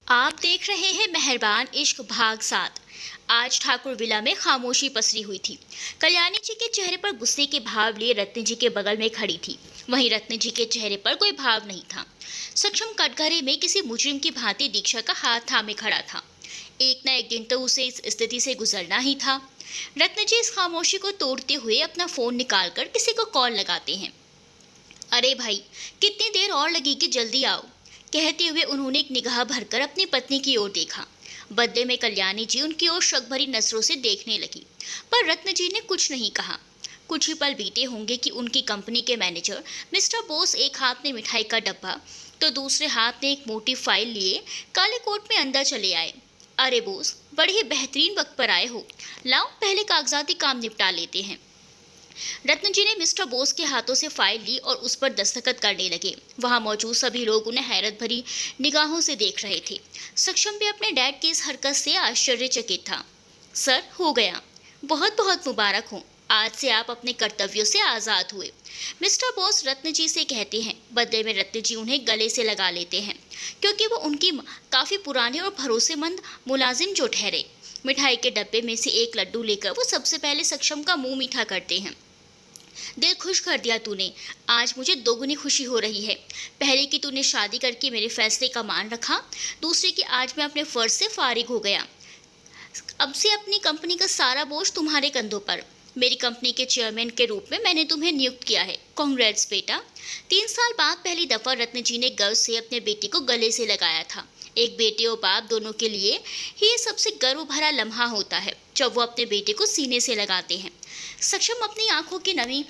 आप देख रहे हैं मेहरबान इश्क भाग 7। आज ठाकुर विला में खामोशी पसरी हुई थी। कल्याणी जी के चेहरे पर गुस्से के भाव लिए रत्न जी के बगल में खड़ी थी। वहीं रत्न जी के चेहरे पर कोई भाव नहीं था। सक्षम कटघरे में किसी मुजरिम की भांति दीक्षा का हाथ थामे खड़ा था। एक न एक दिन तो उसे इस स्थिति से गुजरना ही था। रत्न जी इस खामोशी को तोड़ते हुए अपना फोन निकालकर किसी को कॉल लगाते हैं। अरे भाई, कितनी देर और लगेगी, जल्दी आओ। कहते हुए उन्होंने एक निगाह भरकर अपनी पत्नी की ओर देखा। बदले में कल्याणी जी उनकी ओर शक भरी नजरों से देखने लगी, पर रत्न जी ने कुछ नहीं कहा। कुछ ही पल बीते होंगे कि उनकी कंपनी के मैनेजर मिस्टर बोस एक हाथ में मिठाई का डब्बा तो दूसरे हाथ में एक मोटी फाइल लिए काले कोट में अंदर चले आए। अरे बोस, बड़े ही बेहतरीन वक्त पर आए हो। लाओ, पहले कागजाती काम निपटा लेते हैं। रत्न जी ने मिस्टर बोस के हाथों से फाइल ली और उस पर दस्तखत करने लगे। वहां मौजूद सभी लोग उन्हें हैरत भरी निगाहों से देख रहे थे। सक्षम भी अपने डैड की इस हरकत से आश्चर्यचकित था। सर, हो गया। बहुत बहुत मुबारक हो। आज से आप अपने कर्तव्यों से आज़ाद हुए, मिस्टर बोस रत्न जी से कहते हैं। बदले में रत्न जी उन्हें गले से लगा लेते हैं, क्योंकि वो उनकी काफ़ी पुराने और भरोसेमंद मुलाजिम जो ठहरे। मिठाई के डब्बे में से एक लड्डू लेकर वो सबसे पहले सक्षम का मुंह मीठा करते हैं। दिल खुश कर दिया तूने। आज मुझे दोगुनी खुशी हो रही है। पहले कि तूने शादी करके मेरे फैसले का मान रखा, दूसरे कि आज मैं अपने फर्ज से फारिग हो गया। अब से अपनी कंपनी का सारा बोझ तुम्हारे कंधों पर। मेरी कंपनी के चेयरमैन के रूप में मैंने तुम्हें नियुक्त किया है। कांग्रेट्स बेटा। 3 साल बाद पहली दफा रत्न जी ने गर्व से अपने बेटे को गले से लगाया था। एक बेटे और बाप दोनों के लिए ही ये सबसे गर्व भरा लम्हा होता है जब वो अपने बेटे को सीने से लगाते हैं। सक्षम अपनी आंखों की नमी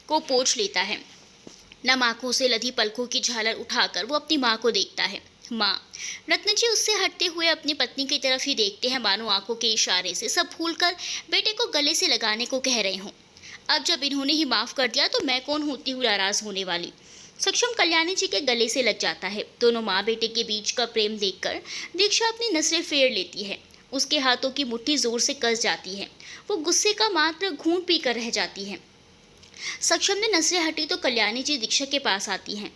को पोंछ लेता है। नम आंखों से लधी पलकों की झालर उठाकर वो अपनी माँ को देखता है। माँ। रत्न जी उससे हटते हुए अपनी पत्नी की तरफ ही देखते हैं, मानो आंखों के इशारे से सब भूलकर बेटे को गले से लगाने को कह रहे हों। अब जब इन्होंने ही माफ कर दिया तो मैं कौन होती हूँ नाराज होने वाली। सक्षम कल्याणी जी के गले से लग जाता है। दोनों माँ बेटे के बीच का प्रेम देखकर दीक्षा अपनी नजरें फेर लेती है। उसके हाथों की मुट्ठी जोर से कस जाती है। वो गुस्से का मात्र घूंट पीकर रह जाती है। सक्षम ने नजरें हटी तो कल्याणी जी दीक्षा के पास आती हैं।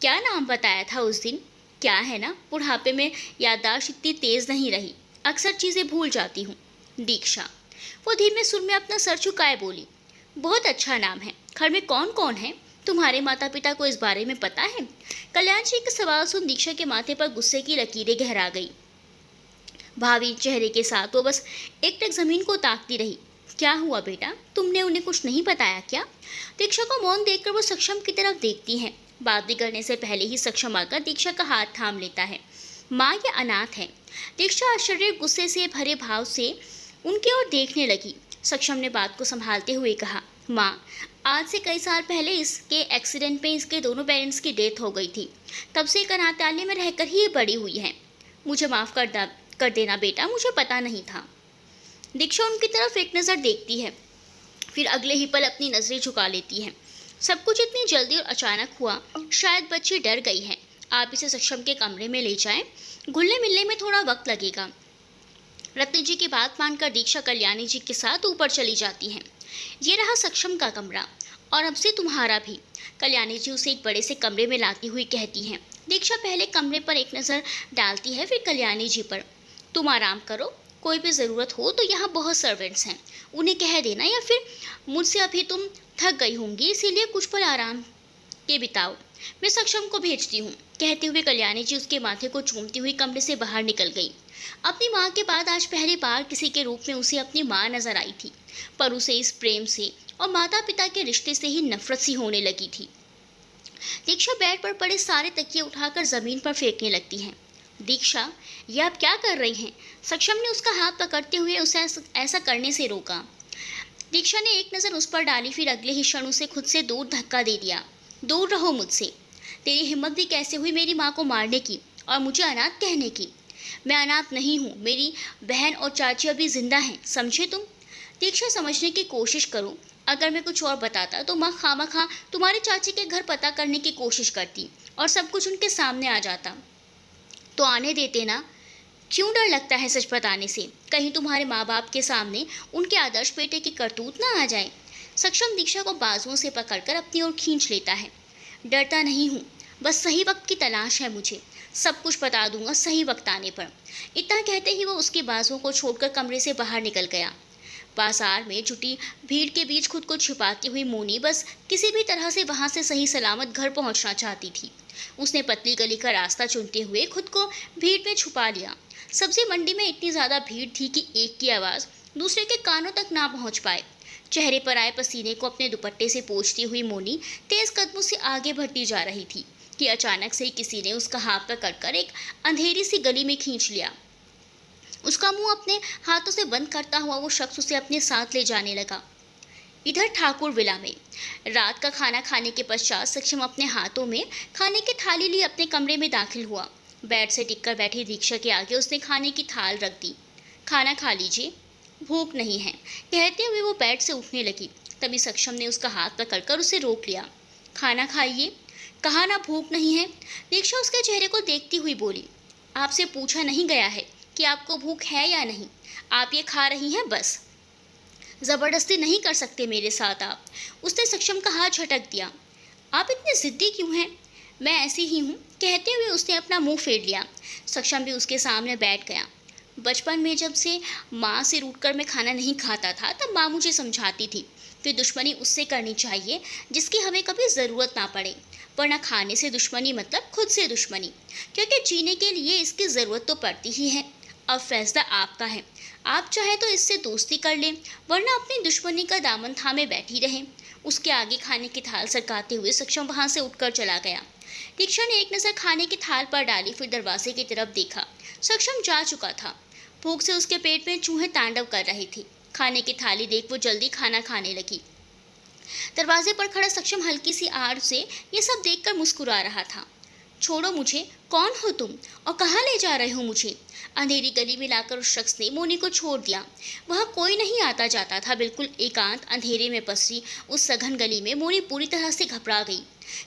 क्या नाम बताया था उस दिन? क्या है ना, बुढ़ापे में याददाश्त इतनी तेज नहीं रही, अक्सर चीजें भूल जाती हूँ। दीक्षा। वो धीमे सुर में अपना सर झुकाए बोली। बहुत अच्छा नाम है। घर में कौन कौन है? तुम्हारे माता पिता को इस बारे में पता है? कल्याण जी का सवाल सुन दीक्षा के माथे पर गुस्से की लकीरें गहरा गई। भावी चेहरे के साथ वो बस एकटक जमीन को ताकती रही। क्या हुआ बेटा, तुमने उन्हें कुछ नहीं बताया क्या? दीक्षा को मौन देखकर वो सक्षम की तरफ देखती है। बात बिगड़ने से पहले ही सक्षम आकर दीक्षा का हाथ थाम लेता है। माँ, ये अनाथ है। दीक्षा आश्चर्य गुस्से से भरे भाव से उनकी ओर देखने लगी। सक्षम ने बात को संभालते हुए कहा, माँ, आज से कई साल पहले इसके एक्सीडेंट में इसके दोनों पेरेंट्स की डेथ हो गई थी। तब से एक अनाथालय में रहकर ही ये बड़ी हुई है। मुझे माफ़ कर देना बेटा, मुझे पता नहीं था। दीक्षा उनकी तरफ एक नज़र देखती है, फिर अगले ही पल अपनी नज़रें झुका लेती है। सब कुछ इतनी जल्दी और अचानक हुआ, शायद बच्ची डर गई है। आप इसे सक्षम के कमरे में ले जाएं, घुलने मिलने में थोड़ा वक्त लगेगा। रत्न जी की बात मानकर दीक्षा कल्याणी जी के साथ ऊपर चली जाती हैं। ये रहा सक्षम का कमरा, और अब से तुम्हारा भी। कल्याणी जी उसे एक बड़े से कमरे में लाती हुई कहती हैं। दीक्षा पहले कमरे पर एक नज़र डालती है, फिर कल्याणी जी पर। तुम आराम करो, कोई भी ज़रूरत हो तो यहाँ बहुत सर्वेंट्स हैं, उन्हें कह देना, या फिर मुझसे अभी तुम थक गई होंगी, इसीलिए कुछ पल आराम के बिताओ। मैं सक्षम को भेजती हूँ। कहते हुए कल्याणी जी उसके माथे को चूमती हुई कमरे से बाहर निकल गई। अपनी माँ के बाद आज पहली बार किसी के रूप में उसे अपनी माँ नजर आई थी, पर उसे इस प्रेम से और माता पिता के रिश्ते से ही नफरत सी होने लगी थी। दीक्षा बेड पर पड़े सारे तकिए उठाकर जमीन पर फेंकने लगती है। दीक्षा, ये आप क्या कर रही हैं? सक्षम ने उसका हाथ पकड़ते हुए उसे ऐसा करने से रोका। दीक्षा ने एक नज़र उस पर डाली, फिर अगले ही क्षण उसे खुद से दूर धक्का दे दिया। दूर रहो मुझसे। तेरी हिम्मत भी कैसे हुई मेरी माँ को मारने की और मुझे अनाथ कहने की? मैं अनाथ नहीं हूँ, मेरी बहन और चाची अभी जिंदा हैं, समझे तुम? दीक्षा, समझने की कोशिश करो। अगर मैं कुछ और बताता तो माँ खामखा तुम्हारे चाची के घर पता करने की कोशिश करती और सब कुछ उनके सामने आ जाता। तो आने देते ना। क्यों डर लगता है सच बताने से? कहीं तुम्हारे माँ बाप के सामने उनके आदर्श बेटे की करतूत ना आ जाए। सक्षम दीक्षा को बाजुओं से पकड़कर अपनी ओर खींच लेता है। डरता नहीं हूँ, बस सही वक्त की तलाश है मुझे। सब कुछ बता दूंगा सही वक्त आने पर। इतना कहते ही वो उसकी बाजुओं को छोड़कर कमरे से बाहर निकल गया। बाजार में जुटी भीड़ के बीच खुद को छिपाती हुई मोनी बस किसी भी तरह से वहां से सही सलामत घर पहुंचना चाहती थी। उसने पतली गली का रास्ता चुनते हुए खुद को भीड़ में छुपा लिया। सब्जी मंडी में इतनी ज्यादा भीड़ थी कि एक की आवाज दूसरे के कानों तक ना पहुंच पाए। चेहरे पर आए पसीने को अपने दुपट्टे से पोंछती हुई मोनी तेज कदमों से आगे बढ़ती जा रही थी कि अचानक से किसी ने उसका हाथ पकड़कर एक अंधेरी सी गली में खींच लिया। उसका मुंह अपने हाथों से बंद करता हुआ वो शख्स उसे अपने साथ ले जाने लगा। इधर ठाकुर विला में रात का खाना खाने के पश्चात सक्षम अपने हाथों में खाने की थाली लिए अपने कमरे में दाखिल हुआ। बेड से टिककर बैठी दीक्षा के आगे उसने खाने की थाल रख दी। खाना खा लीजिए, भूख नहीं है, कहते हुए वो बेड से उठने लगी। तभी सक्षम ने उसका हाथ पकड़कर उसे रोक लिया। खाना खाइए, कहा ना भूख नहीं है। दीक्षा उसके चेहरे को देखती हुई बोली, आपसे पूछा नहीं गया है कि आपको भूख है या नहीं, आप ये खा रही हैं बस। जबरदस्ती नहीं कर सकते मेरे साथ आप। उसने सक्षम का हाथ झटक दिया। आप इतने जिद्दी क्यों हैं? मैं ऐसी ही हूँ, कहते हुए उसने अपना मुंह फेर लिया। सक्षम भी उसके सामने बैठ गया। बचपन में जब से माँ से रूठकर मैं खाना नहीं खाता था तब माँ मुझे समझाती थी कि दुश्मनी उससे करनी चाहिए जिसकी हमें कभी ज़रूरत ना पड़े, वरना खाने से दुश्मनी मतलब खुद से दुश्मनी, क्योंकि जीने के लिए इसकी ज़रूरत तो पड़ती ही है। अब फैसला आपका है, आप चाहे तो इससे दोस्ती कर लें, वरना अपनी दुश्मनी का दामन थामे बैठी रहें। उसके आगे खाने की थाल सरकाते हुए सक्षम वहाँ से उठकर चला गया। दीक्षा ने एक नज़र खाने की थाल पर डाली, फिर दरवाजे की तरफ देखा। सक्षम जा चुका था। भूख से उसके पेट में चूहे तांडव कर रहे थे। खाने की थाली देख वो जल्दी खाना खाने लगी। दरवाजे पर खड़ा सक्षम हल्की सी आड़ से ये सब देखकर मुस्कुरा रहा था। छोड़ो मुझे, कौन हो तुम और कहाँ ले जा रहे हो मुझे? अंधेरी गली में लाकर उस शख्स ने मोनी को छोड़ दिया। वहाँ कोई नहीं आता जाता था। बिल्कुल एकांत अंधेरे में पसरी उस सघन गली में मोनी पूरी तरह से घबरा गई।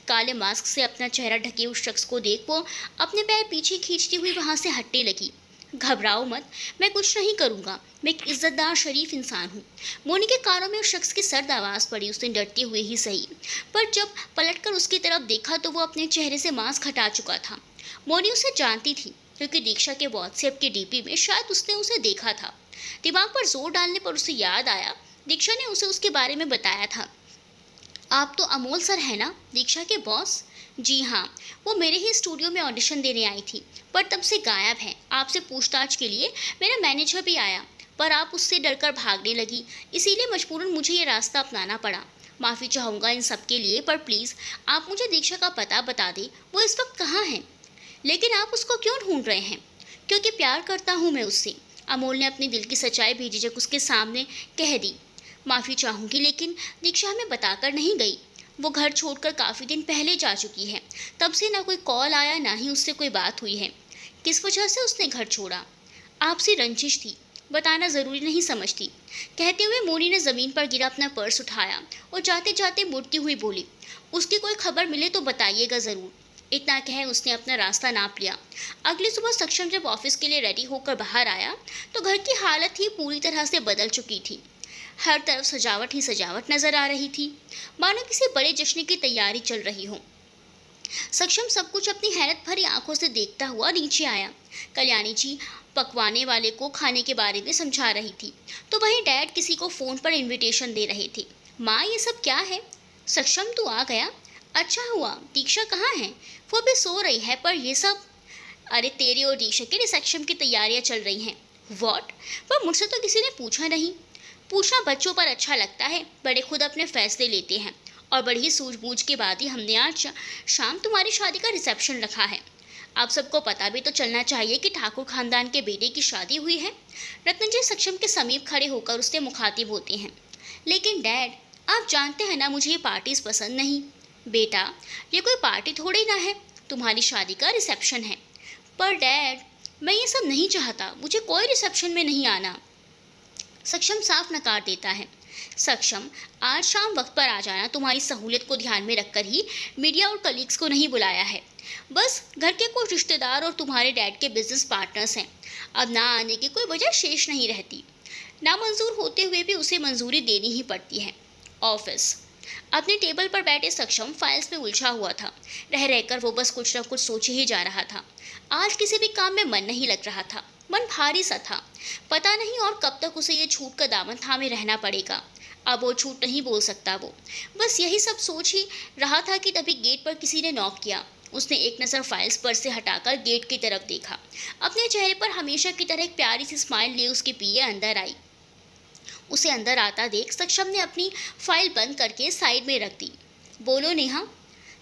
काले मास्क से अपना चेहरा ढके उस शख्स को देख वो अपने पैर पीछे खींचती हुई वहाँ से हटने लगी। घबराओ मत, मैं कुछ नहीं करूँगा, मैं एक इज्जतदार शरीफ इंसान हूँ। मोनी के कानों में उस शख्स की सर्द आवाज़ पड़ी। उसने डरते हुए ही सही, पर जब पलटकर उसकी तरफ देखा तो वो अपने चेहरे से मास्क हटा चुका था। मोनी उसे जानती थी क्योंकि दीक्षा के व्हाट्सएप के डीपी में शायद उसने उसे देखा था। दिमाग पर जोर डालने पर उसे याद आया, दीक्षा ने उसे उसके बारे में बताया था। आप तो अमोल सर है ना, दीक्षा के बॉस? जी हाँ, वो मेरे ही स्टूडियो में ऑडिशन देने आई थी, पर तब से गायब है। आपसे पूछताछ के लिए मेरा मैनेजर भी आया, पर आप उससे डरकर भागने लगी, इसीलिए मजबूरन मुझे ये रास्ता अपनाना पड़ा। माफ़ी चाहूँगा इन सब के लिए, पर प्लीज़ आप मुझे दीक्षा का पता बता दें, वो इस वक्त कहाँ है। लेकिन आप उसको क्यों ढूंढ रहे हैं? क्योंकि प्यार करता हूँ मैं उससे। अमोल ने अपनी दिल की सच्चाई बेझिझक उसके सामने कह दी। माफ़ी चाहूँगी, लेकिन दीक्षा हमें बताकर नहीं गई। वो घर छोड़कर काफ़ी दिन पहले जा चुकी है। तब से ना कोई कॉल आया, ना ही उससे कोई बात हुई है। किस वजह से उसने घर छोड़ा? आपसी रंजिश थी, बताना ज़रूरी नहीं समझती। कहते हुए मोनी ने ज़मीन पर गिरा अपना पर्स उठाया और जाते जाते मुड़ती हुई बोली, उसकी कोई खबर मिले तो बताइएगा ज़रूर। इतना कह उसने अपना रास्ता नाप लिया। अगली सुबह सक्षम जब ऑफिस के लिए रेडी होकर बाहर आया तो घर की हालत ही पूरी तरह से बदल चुकी थी। हर तरफ सजावट ही सजावट नजर आ रही थी, मानो किसी बड़े जश्न की तैयारी चल रही हो। सक्षम सब कुछ अपनी हैरत भरी आंखों से देखता हुआ नीचे आया। कल्याणी जी पकवाने वाले को खाने के बारे में समझा रही थी, तो वहीं डैड किसी को फ़ोन पर इनविटेशन दे रहे थे। माँ, ये सब क्या है? सक्षम तू आ गया, अच्छा हुआ। दीक्षा कहाँ है? वो भी सो रही है, पर ये सब? अरे तेरे और दीक्षा के रिसेप्शन की तैयारियां चल रही हैं। व्हाट? पर मुझसे तो किसी ने पूछा नहीं। पूछना बच्चों पर अच्छा लगता है, बड़े खुद अपने फैसले लेते हैं। और बड़ी ही सूझबूझ के बाद ही हमने आज शाम तुम्हारी शादी का रिसेप्शन रखा है। आप सबको पता भी तो चलना चाहिए कि ठाकुर खानदान के बेटे की शादी हुई है। रत्नजी सक्षम के समीप खड़े होकर उससे मुखातिब होते हैं। लेकिन डैड, आप जानते हैं ना मुझे ये पार्टीज पसंद नहीं। बेटा, ये कोई पार्टी थोड़ी ना है, तुम्हारी शादी का रिसेप्शन है। पर डैड, मैं ये सब नहीं चाहता, मुझे कोई रिसेप्शन में नहीं आना। सक्षम साफ नकार देता है। सक्षम, आज शाम वक्त पर आ जाना। तुम्हारी सहूलियत को ध्यान में रखकर ही मीडिया और कलीग्स को नहीं बुलाया है। बस घर के कुछ रिश्तेदार और तुम्हारे डैड के बिजनेस पार्टनर्स हैं। अब ना आने की कोई वजह शेष नहीं रहती। नामंजूर होते हुए भी उसे मंजूरी देनी ही पड़ती है। ऑफिस अपने टेबल पर बैठे सक्षम फाइल्स में उलझा हुआ था। रह रहकर वो बस कुछ न कुछ सोच ही जा रहा था। आज किसी भी काम में मन नहीं लग रहा था। मन भारी सा था। पता नहीं और कब तक उसे ये छूट का दामन थामे रहना पड़ेगा। अब वो झूठ नहीं बोल सकता। वो बस यही सब सोच ही रहा था कि तभी गेट पर किसी ने नॉक किया। उसने एक नज़र फाइल्स पर से हटाकर गेट की तरफ देखा। अपने चेहरे पर हमेशा की तरह एक प्यारी सी स्माइल लिए उसकी पीए अंदर आई। उसे अंदर आता देख सक्षम ने अपनी फाइल बंद करके साइड में रख दी। बोलो नेहा।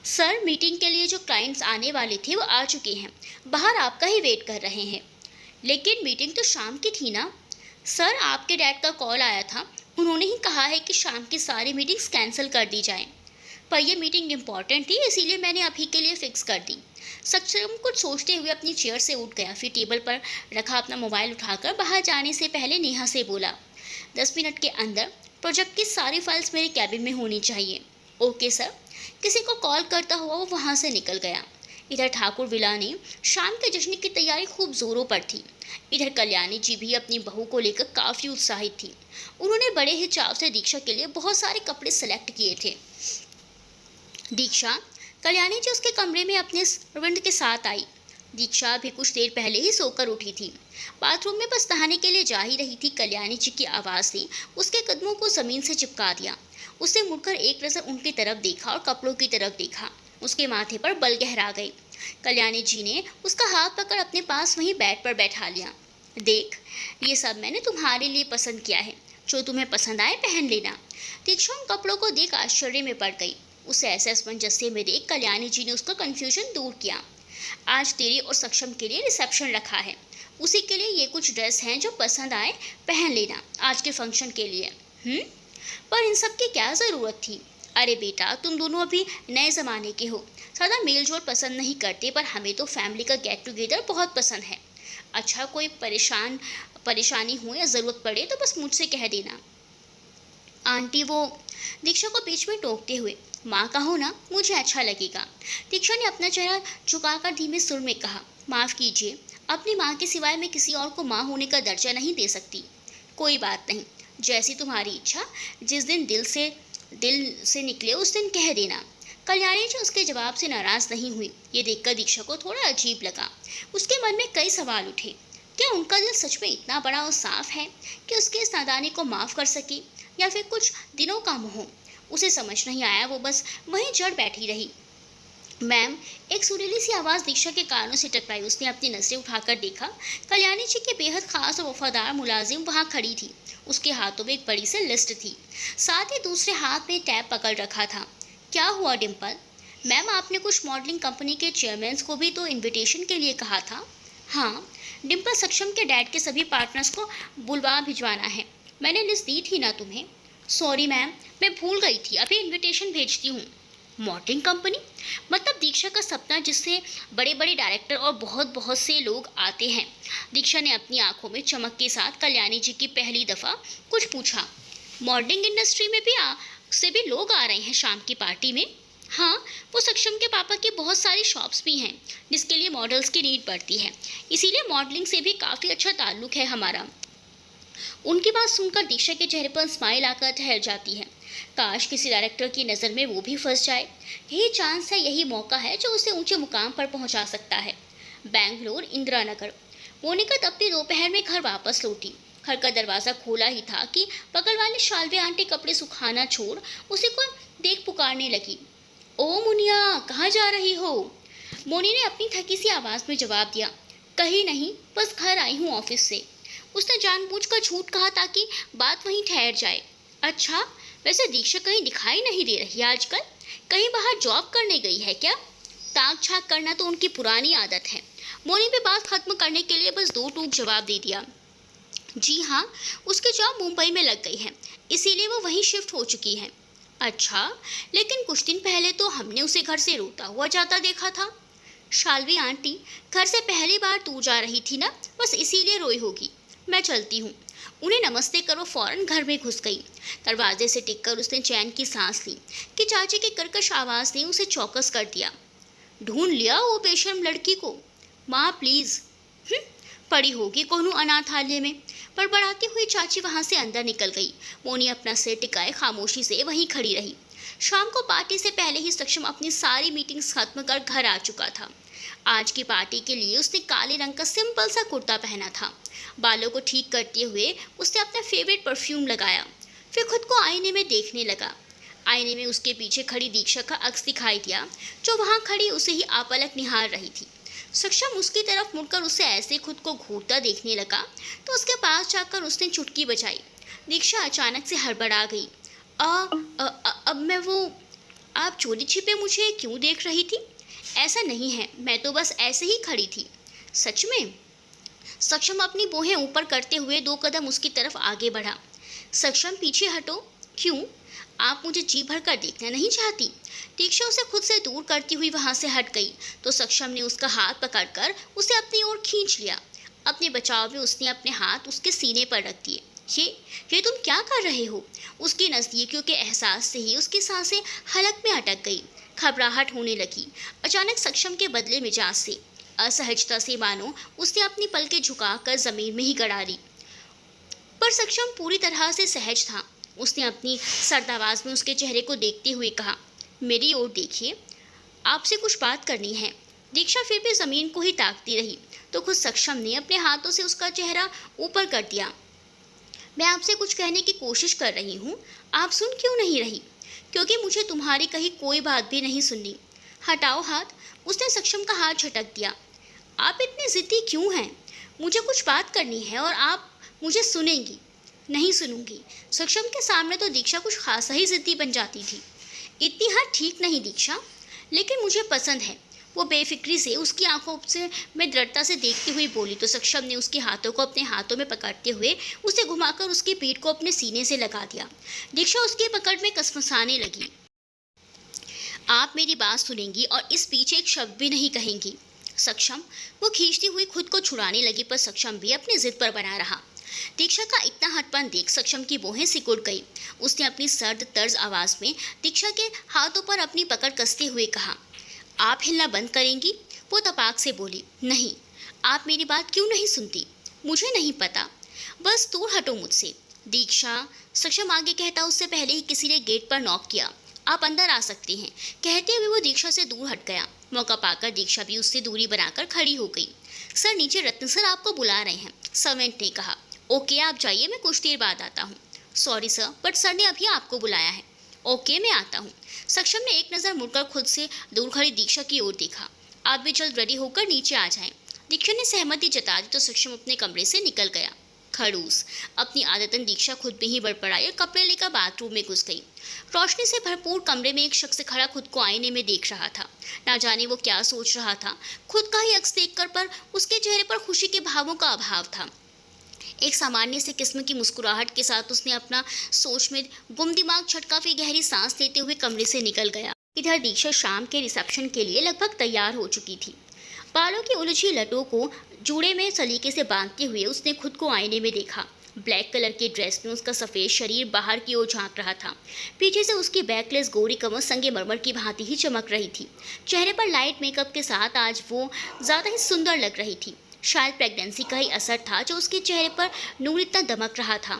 सर, मीटिंग के लिए जो क्लाइंट्स आने वाले थे वो आ चुके हैं। बाहर आपका ही वेट कर रहे हैं। लेकिन मीटिंग तो शाम की थी ना। सर, आपके डैड का कॉल आया था। उन्होंने ही कहा है कि शाम की सारी मीटिंग्स कैंसिल कर दी जाएं। पर यह मीटिंग इम्पॉर्टेंट थी, इसीलिए मैंने अभी के लिए फिक्स कर दी। सक्षम कुछ सोचते हुए अपनी चेयर से उठ गया। फिर टेबल पर रखा अपना मोबाइल उठाकर बाहर जाने से पहले नेहा से बोला, 10 मिनट के अंदर प्रोजेक्ट की सारी फाइल्स मेरे कैबिन में होनी चाहिए। Okay sir. किसी को कॉल करता हुआ वो वहाँ से निकल गया। इधर ठाकुर विला ने शाम के जश्न की तैयारी खूब जोरों पर थी। इधर कल्याणी जी भी अपनी बहू को लेकर काफ़ी उत्साहित थी। उन्होंने बड़े ही चाव से दीक्षा के लिए बहुत सारे कपड़े सेलेक्ट किए थे। दीक्षा, कल्याणी जी उसके कमरे में अपने सर्वेंट के साथ आई। दीक्षा अभी कुछ देर पहले ही सोकर उठी थी। बाथरूम में बस नहाने के लिए जा ही रही थी। कल्याणी जी की आवाज़ ने उसके कदमों को ज़मीन से चिपका दिया। उसने मुड़कर एक नज़र उनकी तरफ देखा और कपड़ों की तरफ देखा। उसके माथे पर बल गहरा गई। कल्याणी जी ने उसका हाथ पकड़ अपने पास वहीं बेड पर बैठा लिया। देख, ये सब मैंने तुम्हारे लिए पसंद किया है। जो तुम्हें पसंद आए पहन लेना। दीक्षा उन कपड़ों को देख आश्चर्य में पड़ गई। उसे ऐसे असमंजस्य में देख कल्याणी जी ने उसका कन्फ्यूजन दूर किया। आज तेरी और सक्षम के लिए रिसेप्शन रखा है। उसी के लिए ये कुछ ड्रेस हैं, जो पसंद आए पहन लेना आज के फंक्शन के लिए। पर इन सब की क्या ज़रूरत थी? अरे बेटा, तुम दोनों अभी नए ज़माने के हो। ज़्यादा मेल जोल पसंद नहीं करते, पर हमें तो फैमिली का गेट टुगेदर बहुत पसंद है। अच्छा, कोई परेशानी हो या ज़रूरत पड़े तो बस मुझसे कह देना। आंटी, वो दीक्षा को बीच में टोकते हुए, माँ कहो ना, मुझे अच्छा लगेगा। दीक्षा ने अपना चेहरा झुकाकर धीमे सुर में कहा, माफ़ कीजिए, अपनी माँ के सिवाय मैं किसी और को माँ होने का दर्जा नहीं दे सकती। कोई बात नहीं, जैसी तुम्हारी इच्छा। जिस दिन दिल से निकले उस दिन कह देना। कल्याणी जी उसके जवाब से नाराज़ नहीं हुई। ये देखकर दीक्षा को थोड़ा अजीब लगा। उसके मन में कई सवाल उठे। क्या उनका दिल सच में इतना बड़ा और साफ है कि उसके इस नादानी को माफ़ कर सके, या फिर कुछ दिनों का मोह? उसे समझ नहीं आया। वो बस वहीं जड़ बैठी रही। मैम, एक सुरीली सी आवाज़ दीक्षा के कानों से टकराई। उसने अपनी नज़रें उठाकर देखा। कल्याणी जी की बेहद खास और वफादार मुलाजिम वहाँ खड़ी थी। उसके हाथों में एक बड़ी सी लिस्ट थी, साथ ही दूसरे हाथ में टैब पकड़ रखा था। क्या हुआ डिम्पल? मैम, आपने कुछ मॉडलिंग कंपनी के चेयरमैन को भी तो इनविटेशन के लिए कहा था। हाँ डिम्पल, सक्षम के डैड के सभी पार्टनर्स को बुलवा भिजवाना है। मैंने लिस्ट दी थी ना तुम्हें। सॉरी मैम, मैं भूल गई थी। अभी इनविटेशन भेजती हूँ। Modelling company? मतलब दीक्षा का सपना जिससे बड़े बड़े डायरेक्टर और बहुत बहुत से लोग आते हैं। दीक्षा ने अपनी आंखों में चमक के साथ कल्याणी जी की पहली दफ़ा कुछ पूछा। मॉडलिंग इंडस्ट्री में से भी लोग आ रहे हैं शाम की पार्टी में? हाँ, वो सक्षम के पापा की बहुत सारी शॉप्स भी हैं जिसके लिए मॉडल्स की नीड पड़ती है। इसीलिए मॉडलिंग से भी काफ़ी अच्छा ताल्लुक है हमारा। उनकी बात सुनकर दीक्षा के चेहरे पर स्माइल आकर ठहर जाती है। काश किसी डायरेक्टर की नज़र में वो भी फंस जाए। यही चांस है, यही मौका है जो उसे ऊंचे मुकाम पर पहुंचा सकता है। बेंगलोर, इंदिरा नगर। मोनिका तब भी दोपहर में घर वापस लौटी। घर का दरवाज़ा खोला ही था कि बगल वाली शालवे आंटी कपड़े सुखाना छोड़ उसी को देख पुकारने लगी। ओ मुनिया, कहाँ जा रही हो? मोनी ने अपनी थकी सी आवाज़ में जवाब दिया, कहीं नहीं, बस घर आई हूँ ऑफिस से। उसने जानबूझकर झूठ कहा ताकि बात वहीं ठहर जाए। अच्छा, वैसे दीक्षा कहीं दिखाई नहीं दे रही आजकल। कहीं बाहर जॉब करने गई है क्या? ताक झाक करना तो उनकी पुरानी आदत है। मोनी पे बात खत्म करने के लिए बस दो टूक जवाब दे दिया। जी हाँ, उसकी जॉब मुंबई में लग गई है, इसीलिए वो वहीं शिफ्ट हो चुकी है। अच्छा, लेकिन कुछ दिन पहले तो हमने उसे घर से रोता हुआ जाता देखा था। शालवी आंटी घर से पहली बार तू जा रही थी ना, बस इसीलिए रोई होगी। मैं चलती हूँ। उन्हें नमस्ते कर वो फौरन घर में घुस गई। दरवाजे से टिककर उसने चैन की सांस ली कि चाची की कर्कश आवाज़ ने उसे चौकस कर दिया। ढूंढ लिया वो बेशर्म लड़की को? माँ प्लीज़। पड़ी होगी कोनू अनाथालय में। बड़बड़ाती हुई चाची वहाँ से अंदर निकल गई। मोनी अपना सिर टिकाए खामोशी से वहीं खड़ी रही। शाम को पार्टी से पहले ही सक्षम अपनी सारी मीटिंग्स खत्म कर घर आ चुका था। आज की पार्टी के लिए उसने काले रंग का सिंपल सा कुर्ता पहना था। बालों को ठीक करते हुए उसने अपना फेवरेट परफ्यूम लगाया, फिर खुद को आईने में देखने लगा। आईने में उसके पीछे खड़ी दीक्षा का अक्स दिखाई दिया, जो वहां खड़ी उसे ही आपलक निहार रही थी। सक्षम उसकी तरफ मुड़कर उसे ऐसे खुद को घूरता देखने लगा तो उसके पास जाकर उसने चुटकी बजाई। दीक्षा अचानक से हड़बड़ा गई। अब मैं वो, आप चोरी छिपे मुझे क्यों देख रही थी? ऐसा नहीं है, मैं तो बस ऐसे ही खड़ी थी। सच में? सक्षम अपनी भौहें ऊपर करते हुए 2 कदम उसकी तरफ आगे बढ़ा। सक्षम पीछे हटो। क्यों? आप मुझे जी भर कर देखना नहीं चाहती? दीक्षा उसे खुद से दूर करती हुई वहां से हट गई तो सक्षम ने उसका हाथ पकड़कर उसे अपनी ओर खींच लिया। अपने बचाव में उसने अपने हाथ उसके सीने पर रख दिए। ये तुम क्या कर रहे हो? उसकी नज़दीकियों के एहसास से ही उसकी सांसें हलक में अटक गई। घबराहट होने लगी। अचानक सक्षम के बदले मिजाज से, असहजता से मानो उसने अपनी पलकें झुकाकर जमीन में ही गड़ा ली। पर सक्षम पूरी तरह से सहज था। उसने अपनी सर्द आवाज में उसके चेहरे को देखते हुए कहा, मेरी ओर देखिए, आपसे कुछ बात करनी है। दीक्षा फिर भी जमीन को ही ताकती रही तो खुद सक्षम ने अपने हाथों से उसका चेहरा ऊपर कर दिया। मैं आपसे कुछ कहने की कोशिश कर रही हूँ, आप सुन क्यों नहीं रही? क्योंकि मुझे तुम्हारी कही कोई बात भी नहीं सुननी। हटाओ हाथ। उसने सक्षम का हाथ झटक दिया। आप इतनी जिद्दी क्यों हैं? मुझे कुछ बात करनी है और आप मुझे सुनेंगी? नहीं सुनूंगी। सक्षम के सामने तो दीक्षा कुछ खासा ही जिद्दी बन जाती थी। इतनी हार ठीक नहीं दीक्षा, लेकिन मुझे पसंद है। वो बेफिक्री से उसकी आंखों से मैं दृढ़ता से देखती हुई बोली तो सक्षम ने उसके हाथों को अपने हाथों में पकड़ते हुए उसे घुमाकर उसकी पीठ को अपने सीने से लगा दिया। दीक्षा उसकी पकड़ में कसमसाने लगी। आप मेरी बात सुनेंगी और इस पीछे एक शब्द भी नहीं कहेंगी। सक्षम, वो खींचती हुई खुद को छुड़ाने लगी पर सक्षम भी अपनी जिद पर बना रहा। दीक्षा का इतना हटपन देख सक्षम की भौहें सिकुड़ गई। उसने अपनी सर्द तर्ज आवाज में दीक्षा के हाथों पर अपनी पकड़ कसते हुए कहा, आप हिलना बंद करेंगी? वो तपाक से बोली, नहीं। आप मेरी बात क्यों नहीं सुनती? मुझे नहीं पता, बस दूर हटो मुझसे। दीक्षा, सक्षम आगे कहता उससे पहले ही किसी ने गेट पर नॉक किया। आप अंदर आ सकते हैं, कहते हुए वो दीक्षा से दूर हट गया। मौका पाकर दीक्षा भी उससे दूरी बनाकर खड़ी हो गई। सर नीचे रत्न सर आपको बुला रहे हैं, सर्वेंट ने कहा। ओके आप जाइए, मैं कुछ देर बाद आता हूँ। सॉरी सर, बट सर ने अभी आपको बुलाया है। ओके मैं आता हूँ। सक्षम ने एक नज़र मुड़कर खुद से दूर खड़ी दीक्षा की ओर देखा। आप भी जल्द रेडी होकर नीचे आ जाएं। दीक्षा ने सहमति जता दी तो सक्षम अपने कमरे से निकल गया। खड़ूस, अपनी आदतन दीक्षा खुद में ही बड़बड़ाई और कपड़े लेकर बाथरूम में घुस गई। रोशनी से भरपूर कमरे में एक शख्स खड़ा खुद को आईने में देख रहा था। ना जाने वो क्या सोच रहा था। खुद का ही अक्स देखकर पर उसके चेहरे पर खुशी के भावों का अभाव था। एक सामान्य से किस्म की मुस्कुराहट के साथ उसने अपना सोच में गुम दिमाग छटका फिर गहरी सांस लेते हुए कमरे से निकल गया। इधर दीक्षा शाम के रिसेप्शन के लिए लगभग तैयार हो चुकी थी। बालों की उलझी लटों को जूड़े में सलीके से बांधते हुए उसने खुद को आईने में देखा। ब्लैक कलर की ड्रेस में उसका सफ़ेद शरीर बाहर की ओर झांक रहा था। पीछे से उसकी बैकलेस गोरी कमर संगमरमर की भांति ही चमक रही थी। चेहरे पर लाइट मेकअप के साथ आज वो ज़्यादा ही सुंदर लग रही थी। शायद प्रेगनेंसी का ही असर था जो उसके चेहरे पर नूर इतना दमक रहा था।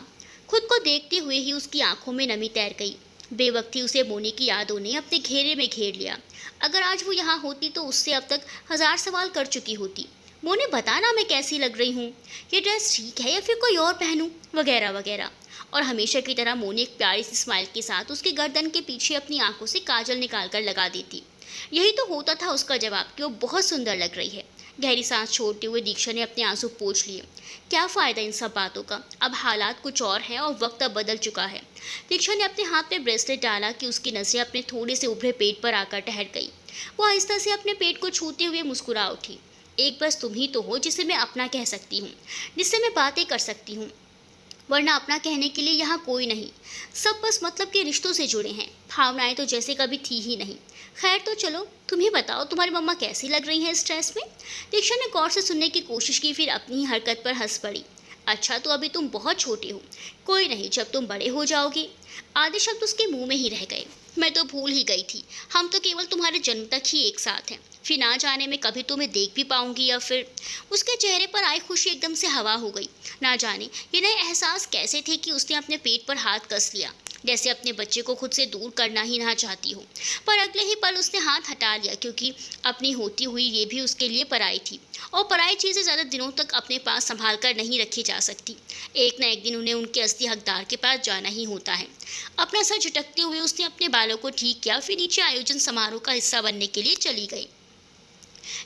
खुद को देखते हुए ही उसकी आंखों में नमी तैर गई। बेवक्ती उसे मोनी की यादों ने अपने घेरे में घेर लिया। अगर आज वो यहाँ होती तो उससे अब तक 1000 सवाल कर चुकी होती। मोनी बताना मैं कैसी लग रही हूँ, ये ड्रेस ठीक है या फिर कोई और पहनूं, वगैरह वगैरह। और हमेशा की तरह मोनी एक प्यारी सी स्माइल के साथ उसके गर्दन के पीछे अपनी आंखों से काजल निकाल कर लगा देती। यही तो होता था उसका जवाब कि वो बहुत सुंदर लग रही है। गहरी सांस छोड़ते हुए दीक्षा ने अपने आंसू पोंछ लिए। क्या फ़ायदा इन सब बातों का, अब हालात कुछ और है और वक्त अब बदल चुका है। दीक्षा ने अपने हाथ में ब्रेसलेट डाला कि उसकी नज़रें अपने थोड़े से उभरे पेट पर आकर ठहर गई। वो आहिस्ता से अपने पेट को छूते हुए मुस्कुरा उठी। एक बस तुम ही तो हो जिसे मैं अपना कह सकती हूँ, जिससे मैं बातें कर सकती हूँ, वरना अपना कहने के लिए यहाँ कोई नहीं। सब बस मतलब के रिश्तों से जुड़े हैं, भावनाएं तो जैसे कभी थी ही नहीं। खैर तो चलो तुम ही बताओ तुम्हारी मम्मा कैसी लग रही हैं इस ड्रेस में। दीक्षा ने गौर से सुनने की कोशिश की फिर अपनी ही हरकत पर हंस पड़ी। अच्छा तो अभी तुम बहुत छोटे हो, कोई नहीं जब तुम बड़े हो जाओगे। आधे शब्द उसके मुंह में ही रह गए। मैं तो भूल ही गई थी, हम तो केवल तुम्हारे जन्म तक ही एक साथ हैं, फिर ना जाने में कभी तुम्हें देख भी पाऊंगी या फिर। उसके चेहरे पर आई खुशी एकदम से हवा हो गई। ना जाने ये नए एहसास कैसे थे कि उसने अपने पेट पर हाथ कस लिया। जैसे अपने बच्चे को खुद से दूर करना ही ना चाहती हो। पर अगले ही पल उसने हाथ हटा लिया, क्योंकि अपनी होती हुई ये भी उसके लिए पराई थी, और पराई चीज़ें ज़्यादा दिनों तक अपने पास संभाल कर नहीं रखी जा सकती। एक ना एक दिन उन्हें उनके असली हकदार के पास जाना ही होता है। अपना सर झटकते हुए उसने अपने बालों को ठीक किया, फिर नीचे आयोजन समारोह का हिस्सा बनने के लिए चली गई।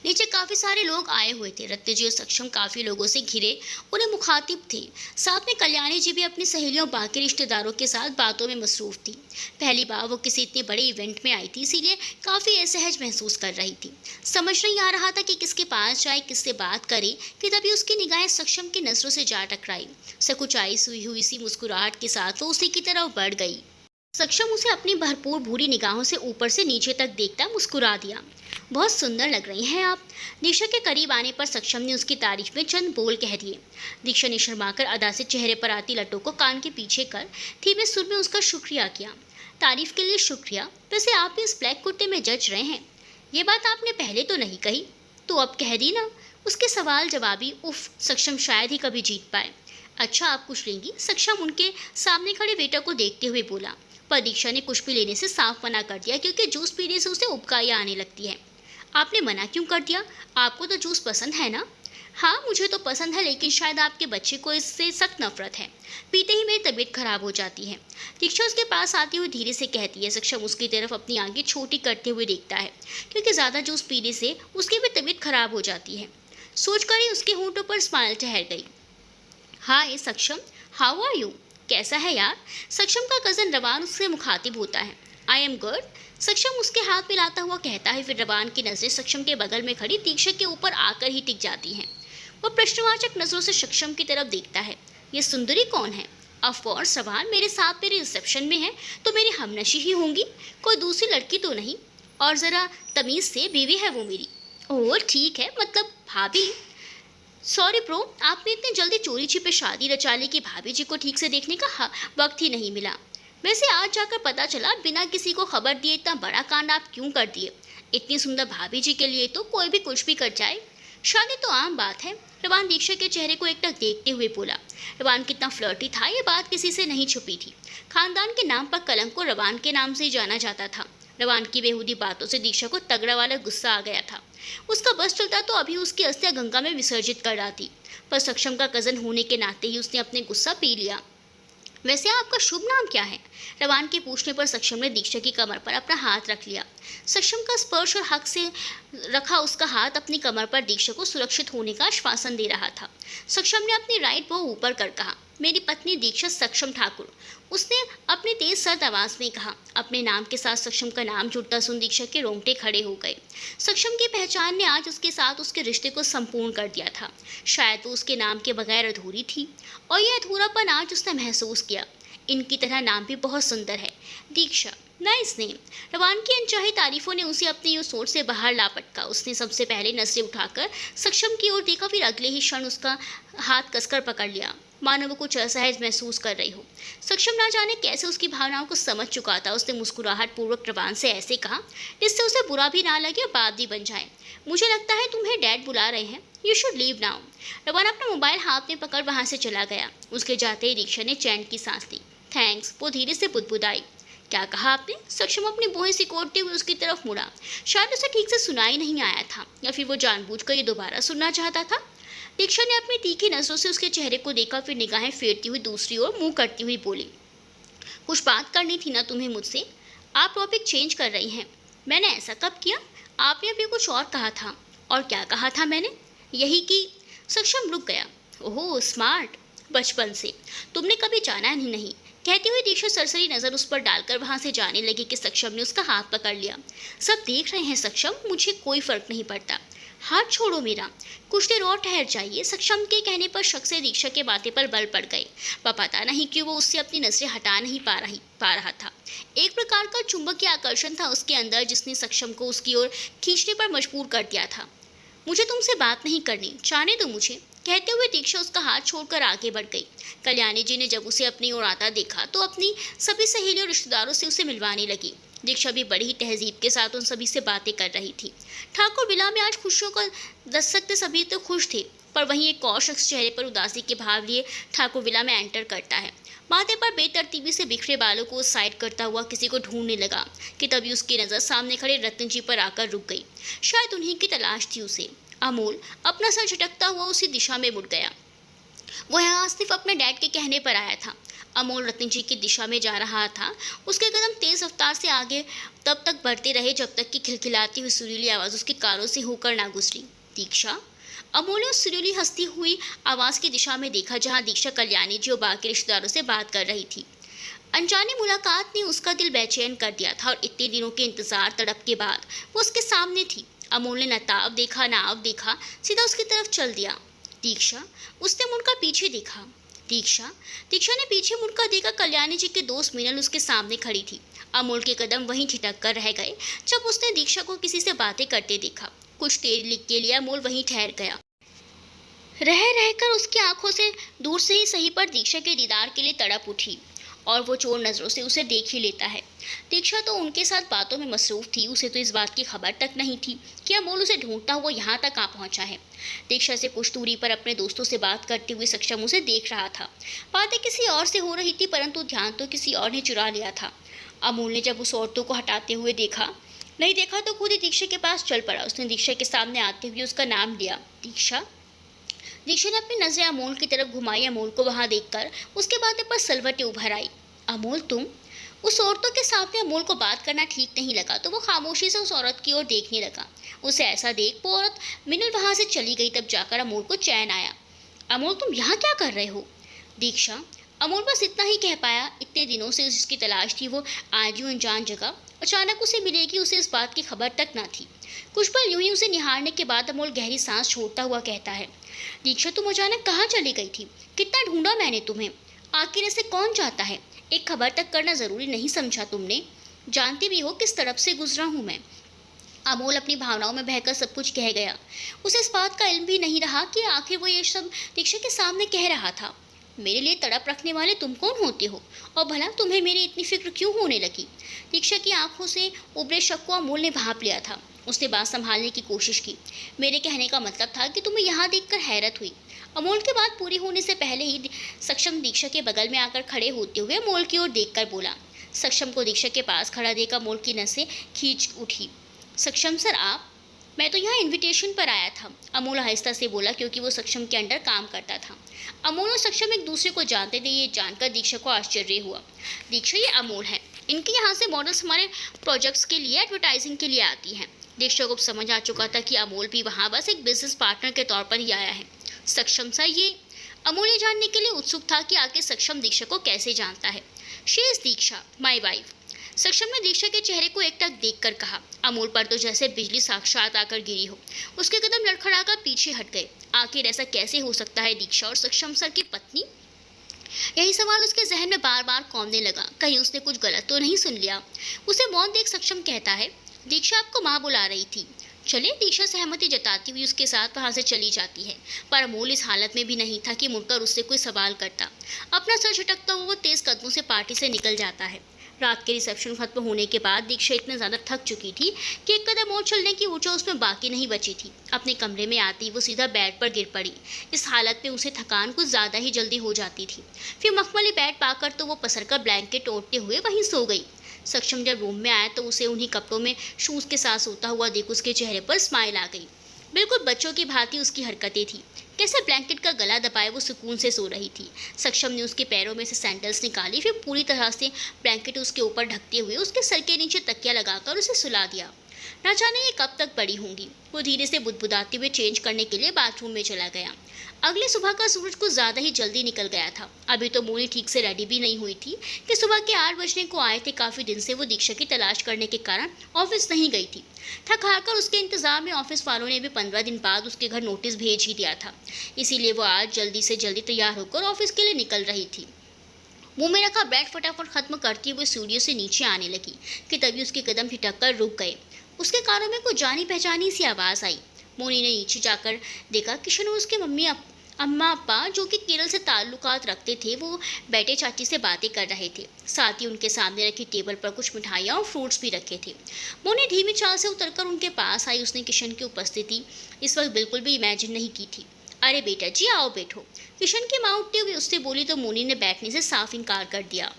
नीचे काफी सारे लोग आए हुए थे। रत्न जी और सक्षम काफी लोगों से घिरे उन्हें मुखातिब थे। साथ में कल्याणी जी भी अपनी सहेलियों बाकी रिश्तेदारों के साथ बातों में मसरूफ थी। पहली बार वो किसी इतने बड़े इवेंट में आई थी, इसीलिए काफी असहज महसूस कर रही थी। समझ नहीं आ रहा था कि किसके पास जाए, किससे बात करे, कि तभी उसकी निगाहें सक्षम की नजरों से जा टकराई। सकुचाई हुई हुई सी मुस्कुराहट के साथ वो उसी की तरफ बढ़ गई। सक्षम उसे अपनी भरपूर भूरी निगाहों से ऊपर से नीचे तक देखता मुस्कुरा दिया। बहुत सुंदर लग रही हैं आप। दीक्षा के करीब आने पर सक्षम ने उसकी तारीफ में चंद बोल कह दिए। दीक्षा ने शर्माकर अदा से चेहरे पर आती लटों को कान के पीछे कर धीमे सुर में उसका शुक्रिया किया। तारीफ के लिए शुक्रिया? वैसे आप इस ब्लैक कुर्ते में जच रहे हैं। ये बात आपने पहले तो नहीं कही, तो अब कह दी ना। उसके सवाल जवाबी उफ सक्षम शायद ही कभी जीत पाए। अच्छा, आप कुछ लेंगी? सक्षम उनके सामने खड़े वेटर को देखते हुए बोला। पर दीक्षा ने कुछ भी लेने से साफ मना कर दिया, क्योंकि जूस पीने से उसे उबकाइयाँ आने लगती है। आपने मना क्यों कर दिया? आपको तो जूस पसंद है ना? हाँ, मुझे तो पसंद है, लेकिन शायद आपके बच्चे को इससे सख्त नफरत है। पीते ही मेरी तबीयत खराब हो जाती है। दीक्षा उसके पास आती हुई धीरे से कहती है। सक्षम उसकी तरफ अपनी आंखें छोटी करते हुए देखता है, क्योंकि ज़्यादा जूस पीने से उसकी भी तबीयत खराब हो जाती है। सोचकर ही उसके होंठों पर स्माइल ठहर गई। हाय सक्षम, हाउ आर यू? कैसा है यार? सक्षम का कज़न रवान उससे मुखातिब होता है। आई एम गुड, सक्षम उसके हाथ मिलाता हुआ कहता है। फिर रवान की नज़रें सक्षम के बगल में खड़ी दीक्षा के ऊपर आकर ही टिक जाती हैं। वो प्रश्नवाचक नज़रों से सक्षम की तरफ देखता है। ये सुंदरी कौन है? ऑफ कोर्स रवान, मेरे साथ मेरे रिसेप्शन में है, तो मेरी हमनशी ही होंगी, कोई दूसरी लड़की तो नहीं। और ज़रा तमीज़ से, बीवी है वो मेरी। ओह ठीक है, मतलब भाभी। सॉरी ब्रो, आपने इतनी जल्दी चोरी छिपे शादी रचा ली कि भाभी जी को ठीक से देखने का वक्त ही नहीं मिला। वैसे आज जाकर पता चला बिना किसी को खबर दिए इतना बड़ा कांड आप क्यों कर दिए। इतनी सुंदर भाभी जी के लिए तो कोई भी कुछ भी कर जाए। शादी तो आम बात है। रवान दीक्षा के चेहरे को एकटक देखते हुए बोला। रवान कितना फ्लर्टी था, ये बात किसी से नहीं छुपी थी। खानदान के नाम पर कलंक को रवान के नाम से ही जाना जाता था। रवान की बेहूदी बातों से दीक्षा को तगड़ा वाला गुस्सा आ गया था। उसका बस चलता तो अभी उसकी अस्थियां गंगा में विसर्जित कर डालती, पर सक्षम का कज़न होने के नाते ही उसने अपने गुस्सा पी लिया। वैसे आपका शुभ नाम क्या है? रवान के पूछने पर सक्षम ने दीक्षा की कमर पर अपना हाथ रख लिया। सक्षम का स्पर्श और हक से रखा उसका हाथ अपनी कमर पर दीक्षा को सुरक्षित होने का आश्वासन दे रहा था। सक्षम ने अपनी राइट पाँव ऊपर कर कहा, मेरी पत्नी दीक्षा सक्षम ठाकुर। उसने अपनी तेज सर्द आवाज में कहा। अपने नाम के साथ सक्षम का नाम जुड़ता सुन दीक्षा के रोंगटे खड़े हो गए। सक्षम की पहचान ने आज उसके साथ उसके रिश्ते को संपूर्ण कर दिया था। शायद वो उसके नाम के बगैर अधूरी थी, और यह अधूरापन आज उसने महसूस किया। इनकी तरह नाम भी बहुत सुंदर है, दीक्षा, नाइस नेम। रवान की अनचाही तारीफों ने उसे अपनी उस सोच से बाहर ला पटका। उसने सबसे पहले नजरें उठाकर सक्षम की ओर देखा, फिर अगले ही क्षण उसका हाथ कसकर पकड़ लिया, मानो वो कुछ असहज महसूस कर रही हो। सक्षम ना जाने कैसे उसकी भावनाओं को समझ चुका था। उसने मुस्कुराहट पूर्वक रवान से ऐसे कहा जिससे उसे बुरा भी ना लगे और बात भी बन जाए। मुझे लगता है तुम्हें डैड बुला रहे हैं, यू शुड लीव नाउ। रवान अपना मोबाइल हाथ में पकड़ वहाँ से चला गया। उसके जाते ही दीक्षा ने चैन की सांस ली। थैंक्स, वो धीरे से बुदबुदाई। क्या कहा आपने? सक्षम अपनी भौहें सिकोड़ते हुए उसकी तरफ मुड़ा। शायद उसे ठीक से सुनाई नहीं आया था, या फिर वो जानबूझकर ये दोबारा सुनना चाहता था। दीक्षा ने अपनी तीखी नजरों से उसके चेहरे को देखा, फिर निगाहें फेरती हुई दूसरी ओर मुंह करती हुई बोली, कुछ बात करनी थी ना तुम्हें मुझसे? आप टॉपिक चेंज कर रही हैं। मैंने ऐसा कब किया? आपने अभी कुछ और कहा था। और क्या कहा था मैंने? यही कि सक्षम रुक गया। ओह स्मार्ट, बचपन से तुमने कभी जाना ही नहीं। कहती हुई दीक्षा सरसरी नजर उस पर डालकर वहां से जाने लगी कि सक्षम ने उसका हाथ पकड़ लिया। सब देख रहे हैं सक्षम, मुझे कोई फर्क नहीं पड़ता। हाथ छोड़ो मेरा, कुछ देर और ठहर जाइए। सक्षम के कहने पर शक से दीक्षा के बातें पर बल पड़ गए। पर पता नहीं क्यों वो उससे अपनी नजरें हटा नहीं पा रहा था। एक प्रकार का चुंबकीय आकर्षण था उसके अंदर, जिसने सक्षम को उसकी ओर खींचने पर मजबूर कर दिया था। मुझे तुमसे बात नहीं करनी, जाने दो मुझे। कहते हुए दीक्षा उसका हाथ छोड़कर आगे बढ़ गई। कल्याणी जी ने जब उसे अपनी ओर आता देखा तो अपनी सभी सहेलियों और रिश्तेदारों से उसे मिलवाने लगी। दीक्षा भी बड़ी ही तहजीब के साथ उन सभी से बातें कर रही थी। ठाकुर विला में आज खुशियों का दस्तक सभी तो खुश थे, पर वहीं एक और शख्स चेहरे पर उदासी के भाव लिए ठाकुर विला में एंटर करता है। माथे पर बेतरतीबी से बिखरे बालों को साइड करता हुआ किसी को ढूंढने लगा कि तभी उसकी नज़र सामने खड़े रत्न जी पर आकर रुक गई। शायद उन्हीं की तलाश थी उसे। अमोल अपना सर झटकता हुआ उसी दिशा में मुड़ गया। वो यहाँ सिर्फ अपने डैड के कहने पर आया था। अमोल रत्न जी की दिशा में जा रहा था। उसके कदम तेज रफ्तार से आगे तब तक बढ़ते रहे जब तक कि खिलखिलाती हुई सुरीली आवाज़ उसके कानों से होकर ना गुजरी। दीक्षा। अमोल ने उस सुरीली हंसती हुई आवाज़ की दिशा में देखा जहाँ दीक्षा कल्याणी जी और बाकी रिश्तेदारों से बात कर रही थी। अनजानी मुलाकात ने उसका दिल बेचैन कर दिया था और इतने दिनों के इंतजार तड़प के बाद वो उसके सामने थी। अमोल ने नताब देखा नाव देखा, सीधा उसकी तरफ चल दिया। दीक्षा। उसने मुड़कर पीछे देखा। दीक्षा। दीक्षा ने पीछे मुड़कर देखा। कल्याणी जी की दोस्त मीनल उसके सामने खड़ी थी। अमोल के कदम वहीं ठिठक कर रह गए जब उसने दीक्षा को किसी से बातें करते देखा। कुछ देर के लिए अमोल वहीं ठहर गया। रह रहकर उसकी आंखों से दूर से ही सही पर दीक्षा के दीदार के लिए तड़प उठी और वो चोर नज़रों से उसे देख ही लेता है। दीक्षा तो उनके साथ बातों में मसरूफ थी। उसे तो इस बात की खबर तक नहीं थी कि अमोल उसे ढूंढता हुआ यहाँ तक आ पहुँचा है। दीक्षा से कुछ दूरी पर अपने दोस्तों से बात करते हुए सक्षम उसे देख रहा था। बातें किसी और से हो रही थी परंतु ध्यान तो किसी और ने चुरा लिया था। अमोल ने जब उस औरतों को हटाते हुए नहीं देखा तो खुद ही दीक्षा के पास चल पड़ा। उसने दीक्षा के सामने आते हुए उसका नाम लिया। दीक्षा। दीक्षा ने अपनी नजरें अमोल की तरफ घुमाई। अमोल को वहां देखकर उसके बातें पर सलवटें उभर आई। अमोल तुम। उस औरतों के सामने अमोल को बात करना ठीक नहीं लगा तो वो खामोशी से उस औरत की ओर देखने लगा। उसे ऐसा देख वो औरत मिनल वहां से चली गई। तब जाकर अमोल को चैन आया। अमोल तुम यहाँ क्या कर रहे हो? दीक्षा। अमोल बस इतना ही कह पाया। इतने दिनों से जिसकी तलाश थी वो आज यूं अनजान जगह अचानक उसे मिलेगी, उसे इस बात की खबर तक ना थी। कुछ पल यूं ही उसे निहारने के बाद अमोल गहरी सांस छोड़ता हुआ कहता है, दीक्षा तुम अचानक कहाँ चली गई थी? कितना ढूंढा मैंने तुम्हें। आखिर ऐसे कौन चाहता है? एक खबर तक करना जरूरी नहीं समझा तुमने? जानती भी हो किस तरफ से गुजरा हूँ मैं। अमोल अपनी भावनाओं में बहकर सब कुछ कह गया। उसे इस बात का इल्म भी नहीं रहा कि आखिर वो ये सब दीक्षा के सामने कह रहा था। मेरे लिए तड़प रखने वाले तुम कौन होते हो और भला तुम्हें मेरी इतनी फिक्र क्यों होने लगी? दीक्षा की आंखों से उभरे शक को अमोल ने भांप लिया था। उसने बात संभालने की कोशिश की। मेरे कहने का मतलब था कि तुम्हें यहाँ देखकर हैरत हुई। अमोल की बात पूरी होने से पहले ही सक्षम दीक्षा के बगल में आकर खड़े होते हुए अमोल की ओर देखकर बोला। सक्षम को दीक्षा के पास खड़ा देख अमोल की नसें खींच उठी। सक्षम सर आप? मैं तो यहाँ इनविटेशन पर आया था, अमोल आहिस्ता से बोला क्योंकि वो सक्षम के अंडर काम करता था। अमोल और सक्षम एक दूसरे को जानते थे, ये जानकर दीक्षा को आश्चर्य हुआ। दीक्षा ये अमोल है, इनके यहाँ से मॉडल्स हमारे प्रोजेक्ट्स के लिए एडवर्टाइजिंग के लिए आती हैं। दीक्षा को समझ आ चुका था कि अमोल भी वहाँ बस एक बिजनेस पार्टनर के तौर पर ही आया है। सक्षम सा ये? अमोल ये जानने के लिए उत्सुक था कि आखिर सक्षम दीक्षा को कैसे जानता है। She is Diksha my wife. सक्षम ने दीक्षा के चेहरे को एकटक देखकर कहा। अमोल पर तो जैसे बिजली साक्षात आकर गिरी हो। उसके कदम लड़खड़ाकर पीछे हट गए। आखिर ऐसा कैसे हो सकता है दीक्षा और सक्षम सर की पत्नी? यही सवाल उसके जहन में बार बार कौंधने लगा। कहीं उसने कुछ गलत तो नहीं सुन लिया। उसे मौन देख सक्षम कहता है, दीक्षा आपको माँ बुला रही थी। चले। दीक्षा सहमति जताती हुई उसके साथ वहां से चली जाती है। पर अमोल इस हालत में भी नहीं था कि मुड़कर उससे कोई सवाल करता। अपना सर झटकता हुआ वो तेज कदमों से पार्टी से निकल जाता है। रात के रिसेप्शन खत्म होने के बाद दीक्षा इतने ज़्यादा थक चुकी थी कि एक कदम और चलने की ऊर्जा उसमें बाकी नहीं बची थी। अपने कमरे में आती वो सीधा बेड पर गिर पड़ी। इस हालत में उसे थकान कुछ ज़्यादा ही जल्दी हो जाती थी। फिर मखमली बेड पाकर तो वो पसरकर ब्लैंकेट ओढ़ते हुए वहीं सो गई। सक्षम जब रूम में आया तो उसे उन्हीं कपड़ों में शूज़ के साथ सोता हुआ देख उसके चेहरे पर स्माइल आ गई। बिल्कुल बच्चों की भांति उसकी हरकतें थी। कैसे ब्लैंकेट का गला दबाए वो सुकून से सो रही थी। सक्षम ने उसके पैरों में से सैंडल्स निकाली, फिर पूरी तरह से ब्लैंकेट उसके ऊपर ढकते हुए उसके सर के नीचे तकिया लगाकर उसे सुला दिया। न जाने ये कब तक बड़ी होंगी। वो धीरे से बुदबुदाते हुए चेंज करने के लिए बाथरूम में चला गया। अगले सुबह का सूरज कुछ ज़्यादा ही जल्दी निकल गया था। अभी तो मोनी ठीक से रेडी भी नहीं हुई थी कि सुबह के 8 बजने को आए थे। काफ़ी दिन से वो दीक्षा की तलाश करने के कारण ऑफिस नहीं गई थी। थक हारकर उसके इंतजार में ऑफिस वालों ने भी 15 दिन बाद उसके घर नोटिस भेज ही दिया था। इसीलिए वो आज जल्दी से जल्दी तैयार होकर ऑफिस के लिए निकल रही थी। मुंह में रखा ब्रेड फटाफट खत्म करती हुए सीढ़ियों से नीचे आने लगी कि तभी उसके कदम ठिठक कर रुक गए। उसके कानों में कुछ जानी पहचानी सी आवाज़ आई। मोनी ने नीचे जाकर देखा किशन और उसके अम्मा अप्पा जो कि केरल से ताल्लुकात रखते थे वो बेटे चाची से बातें कर रहे थे। साथ ही उनके सामने रखी टेबल पर कुछ मिठाइयाँ और फ्रूट्स भी रखे थे। मोनी धीमी चाल से उतरकर उनके पास आई। उसने किशन की उपस्थिति इस वक्त बिल्कुल भी इमेजिन नहीं की थी। अरे बेटा जी आओ बैठो। किशन की माँ उठते हुए उससे बोली तो मोनी ने बैठने से साफ इनकार कर दिया।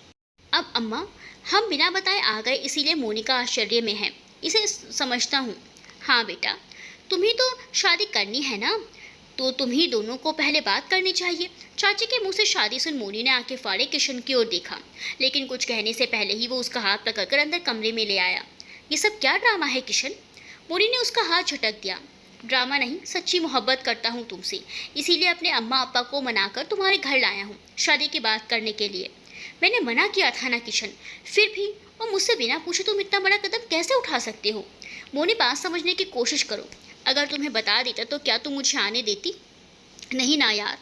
अब अम्मा, हम बिना बताए आ गए इसीलिए मोनिका आश्चर्य में है, इसे समझता हूँ। हाँ बेटा, तुम्ही तो शादी करनी है ना, तो तुम्ही दोनों को पहले बात करनी चाहिए। चाची के मुंह से शादी सुन मोनी ने आंखें फाड़े किशन की ओर देखा, लेकिन कुछ कहने से पहले ही वो उसका हाथ पकड़कर अंदर कमरे में ले आया। ये सब क्या ड्रामा है किशन? मोनी ने उसका हाथ झटक दिया। ड्रामा नहीं, सच्ची मोहब्बत करता हूँ तुमसे, इसीलिए अपने अम्मा अप्पा को मनाकर तुम्हारे घर लाया हूँ शादी की बात करने के लिए। मैंने मना किया था ना किशन, फिर भी और मुझसे बिना पूछे तुम इतना बड़ा कदम कैसे उठा सकते हो? मोनी, बात समझने की कोशिश करो। अगर तुम्हें बता देता तो क्या तुम मुझे आने देती? नहीं ना यार,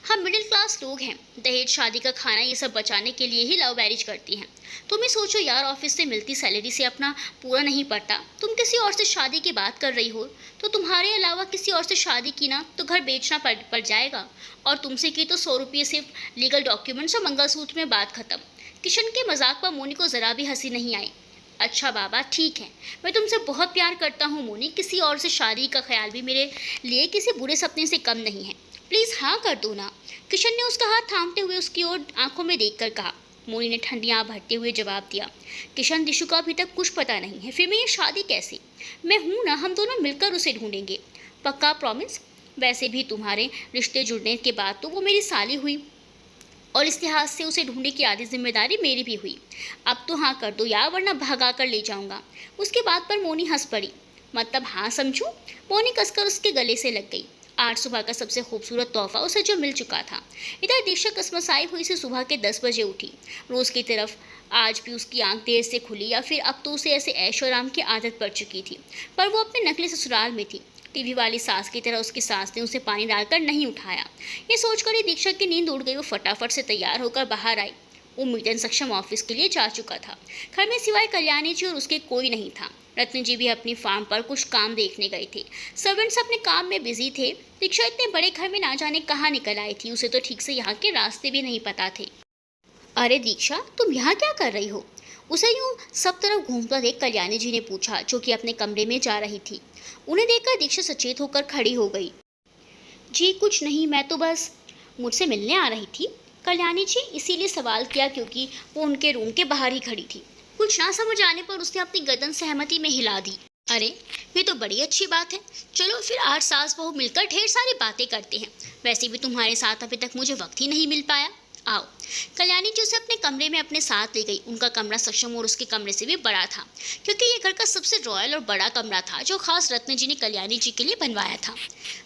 हम मिडिल क्लास लोग हैं, दहेज शादी का खाना ये सब बचाने के लिए ही लव मैरिज करती हैं। तुम ही सोचो यार, ऑफिस से मिलती सैलरी से अपना पूरा नहीं पड़ता, तुम किसी और से शादी की बात कर रही हो, तो तुम्हारे अलावा किसी और से शादी की ना तो घर बेचना पड़ जाएगा, और तुमसे की तो 100 रुपये सिर्फ लीगल डॉक्यूमेंट्स और मंगलसूत्र में बात खत्म। किशन के मजाक पर मोनी को ज़रा भी हंसी नहीं आई। अच्छा बाबा ठीक है, मैं तुमसे बहुत प्यार करता हूँ मोनी, किसी और से शादी का ख्याल भी मेरे लिए किसी बुरे सपने से कम नहीं है। प्लीज़ हाँ कर दो ना। किशन ने उसका हाथ थामते हुए उसकी ओर आंखों में देखकर कहा। मोनी ने ठंडी आँख भरते हुए जवाब दिया, किशन, दिशु को अभी तक कुछ पता नहीं है, फिर मैं ये शादी कैसे? मैं हूँ ना, हम दोनों मिलकर उसे ढूंढेंगे। पक्का प्रॉमिस? वैसे भी तुम्हारे रिश्ते जुड़ने के बाद तो वो मेरी साली हुई, और इस लिहाज से उसे ढूंढने की आधी जिम्मेदारी मेरी भी हुई। अब तो हाँ कर दो यार, वरना भगा कर ले जाऊंगा। उसके बात पर मोनी हंस पड़ी। मतलब हाँ समझूं? मोनी कसकर उसके गले से लग गई। आज सुबह का सबसे खूबसूरत तोहफा उसे जो मिल चुका था। इधर दीक्षा कसमसाई हुई से सुबह के 10 बजे उठी। रोज़ की तरफ आज भी उसकी आंख देर से खुली, या फिर अब तो उसे ऐसे ऐशो आराम की आदत पड़ चुकी थी, पर वो अपने नकली ससुराल में थी। टीवी वाली सास की तरह उसकी सास ने उसे पानी डालकर नहीं उठाया। ये सोचकर ही दीक्षा की नींद उड़ गई। वो फटाफट से तैयार होकर बाहर आई। वो मीटन सक्षम ऑफिस के लिए जा चुका था। घर में सिवाय कल्याणी जी और उसके कोई नहीं था। रत्न जी भी अपनी फार्म पर कुछ काम देखने गए थे। सर्वेंट्स अपने काम में बिजी थे। दीक्षा इतने बड़े घर में ना जाने कहाँ निकल आई थी, उसे तो ठीक से यहाँ के रास्ते भी नहीं पता थे। अरे दीक्षा, तुम यहाँ क्या कर रही हो? उसे यूं सब तरफ घूमता देख कल्याणी जी ने पूछा, जो कि अपने कमरे में जा रही थी। उन्हें देखकर दीक्षा सचेत होकर खड़ी हो गई। जी कुछ नहीं, मैं तो बस मुझसे मिलने आ रही थी। कल्याणी जी इसीलिए सवाल किया क्योंकि वो उनके रूम के बाहर ही खड़ी थी। कुछ ना समझ आने पर उसने अपनी गर्दन सहमति में हिला दी। अरे ये तो बड़ी अच्छी बात है, चलो फिर आज सास बहू मिलकर ढेर सारी बातें करते हैं। वैसे भी तुम्हारे साथ अभी तक मुझे वक्त ही नहीं मिल पाया। आओ। कल्याणी जी उसे अपने कमरे में अपने साथ ले गई। उनका कमरा सक्षम और उसके कमरे से भी बड़ा था, क्योंकि ये घर का सबसे रॉयल और बड़ा कमरा था जो खास रत्न जी ने कल्याणी जी के लिए बनवाया था।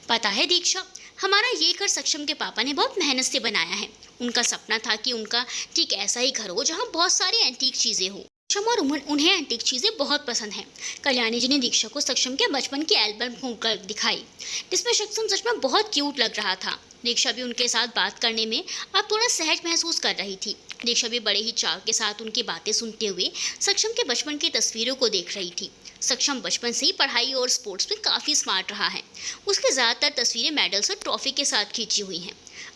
पता है दीक्षा, हमारा ये घर सक्षम के पापा ने बहुत मेहनत से बनाया है। उनका सपना था कि उनका ठीक ऐसा ही घर हो जहाँ बहुत सारी एंटीक चीज़ें हो। सक्षम और उन्हें एंटीक चीज़ें बहुत पसंद हैं। कल्याणी जी ने दीक्षा को सक्षम के बचपन की एल्बम घूमकर दिखाई, जिसमें सक्षम सच में बहुत क्यूट लग रहा था। दीक्षा भी उनके साथ बात करने में अब थोड़ा सहज महसूस कर रही थी। दीक्षा भी बड़े ही चाव के साथ उनकी बातें सुनते हुए सक्षम के बचपन की तस्वीरों को देख रही थी। सक्षम बचपन से ही पढ़ाई और स्पोर्ट्स में काफ़ी स्मार्ट रहा है। उसकी ज़्यादातर तस्वीरें मेडल्स और ट्रॉफी के साथ खींची हुई हैं।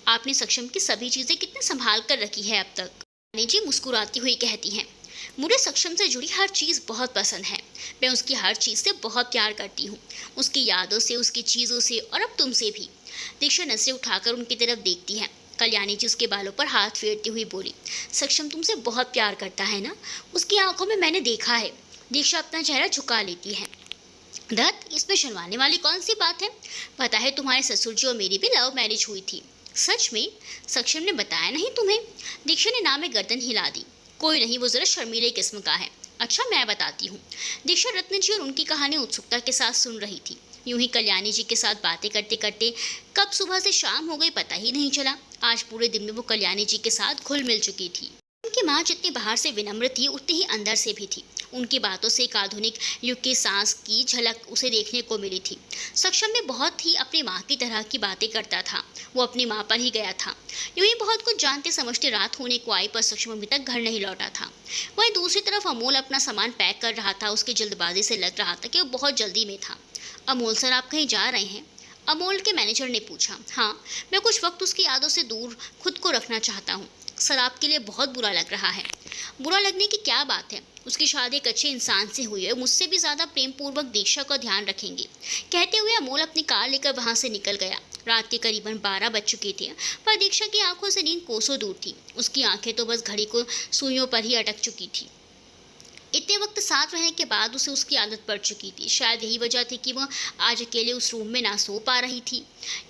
आपने सक्षम की सभी चीज़ें कितने संभाल कर रखी है अब तक? कल्याणी जी मुस्कुराती हुई कहती हैं, मुझे सक्षम से जुड़ी हर चीज़ बहुत पसंद है। मैं उसकी हर चीज़ से बहुत प्यार करती हूँ, उसकी यादों से, उसकी चीज़ों से, और अब तुमसे भी। दीक्षा नजरें उठाकर उनकी तरफ देखती है। कल्याणी जी उसके बालों पर हाथ फेरती हुई बोली, सक्षम तुमसे बहुत प्यार करता है ना? उसकी आंखों में मैंने देखा है। दीक्षा अपना चेहरा झुका लेती है। दत्त, इसमें शर्माने वाली कौन सी बात है? पता है तुम्हारे ससुर जी और मेरी भी लव मैरिज हुई थी। सच में? सक्षम ने बताया नहीं तुम्हें? दीक्षा ने ना में गर्दन हिला दी। कोई नहीं, वो ज़रा शर्मीले किस्म का है। अच्छा मैं बताती हूँ। दीक्षा रत्न जी और उनकी कहानी उत्सुकता के साथ सुन रही थी। यूं ही कल्याणी जी के साथ बातें करते करते कब सुबह से शाम हो गई पता ही नहीं चला। आज पूरे दिन में वो कल्याणी जी के साथ घुल मिल चुकी थी। उनकी माँ जितनी बाहर से विनम्र थी, उतनी ही अंदर से भी थी। उनकी बातों से एक आधुनिक युग की सांस की झलक उसे देखने को मिली थी। सक्षम में बहुत ही अपनी माँ की तरह की बातें करता था। वो अपनी माँ पर ही गया था। यूं ही बहुत कुछ जानते समझते रात होने को आई, पर सक्षम अभी तक घर नहीं लौटा था। वहीं दूसरी तरफ अमोल अपना सामान पैक कर रहा था। उसकी जल्दबाजी से लग रहा था कि वो बहुत जल्दी में था। अमोल सर, आप कहीं जा रहे हैं? अमोल के मैनेजर ने पूछा। हाँ, मैं कुछ वक्त उसकी यादों से दूर खुद को रखना चाहता हूँ। सर, आपके लिए बहुत बुरा लग रहा है। बुरा लगने की क्या बात है? उसकी शादी एक अच्छे इंसान से हुई है, मुझसे भी ज़्यादा प्रेम पूर्वक दीक्षा का ध्यान रखेंगे। कहते हुए अमोल अपनी कार लेकर वहाँ से निकल गया। रात के करीबन 12 बज चुके थे, पर दीक्षा की आंखों से नींद कोसों दूर थी। उसकी आंखें तो बस घड़ी को सुइयों पर ही अटक चुकी थी। इतने वक्त साथ रहने के बाद उसे उसकी आदत पड़ चुकी थी। शायद यही वजह थी कि वह आज अकेले उस रूम में ना सो पा रही थी।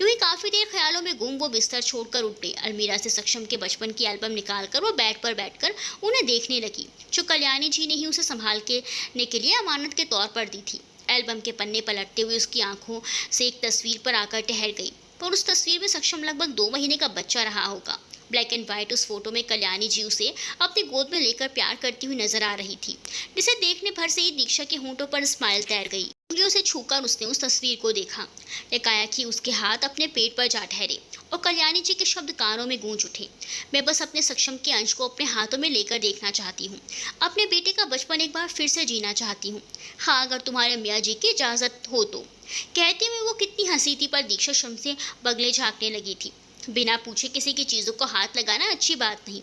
यूं ही काफी देर ख्यालों में गुम वो बिस्तर छोड़कर उठ गई। अलमीरा से सक्षम के बचपन की एल्बम निकालकर वो बेड पर बैठकर उन्हें देखने लगी, जो कल्याणी जी ने ही उसे संभालने के लिए अमानत के तौर पर दी थी। एल्बम के पन्ने पलटते हुए उसकी आंखों से एक तस्वीर पर आकर ठहर गई, पर उस तस्वीर में सक्षम लगभग 2 महीने का बच्चा रहा होगा। ब्लैक एंड व्हाइट उस फोटो में कल्याणी जी उसे अपनी गोद में लेकर प्यार करती हुई नजर आ रही थी, जिसे देखने भर से ही दीक्षा के होंठों पर स्माइल तैर गई। उंगलियों से छूकर उसने उस तस्वीर को देखा। एकाएक ही उसके हाथ अपने पेट पर जा ठहरे और कल्याणी जी के शब्द कानों में गूंज उठे, मैं बस अपने सक्षम के अंश को अपने हाथों में लेकर देखना चाहती हूँ। अपने बेटे का बचपन एक बार फिर से जीना चाहती हूँ। हाँ, अगर तुम्हारे मियाँ जी की इजाजत हो तो। कहते हुए वो कितनी हंसी थी, पर दीक्षा शर्म से बगले झाँकने लगी थी। बिना पूछे किसी की चीज़ों को हाथ लगाना अच्छी बात नहीं।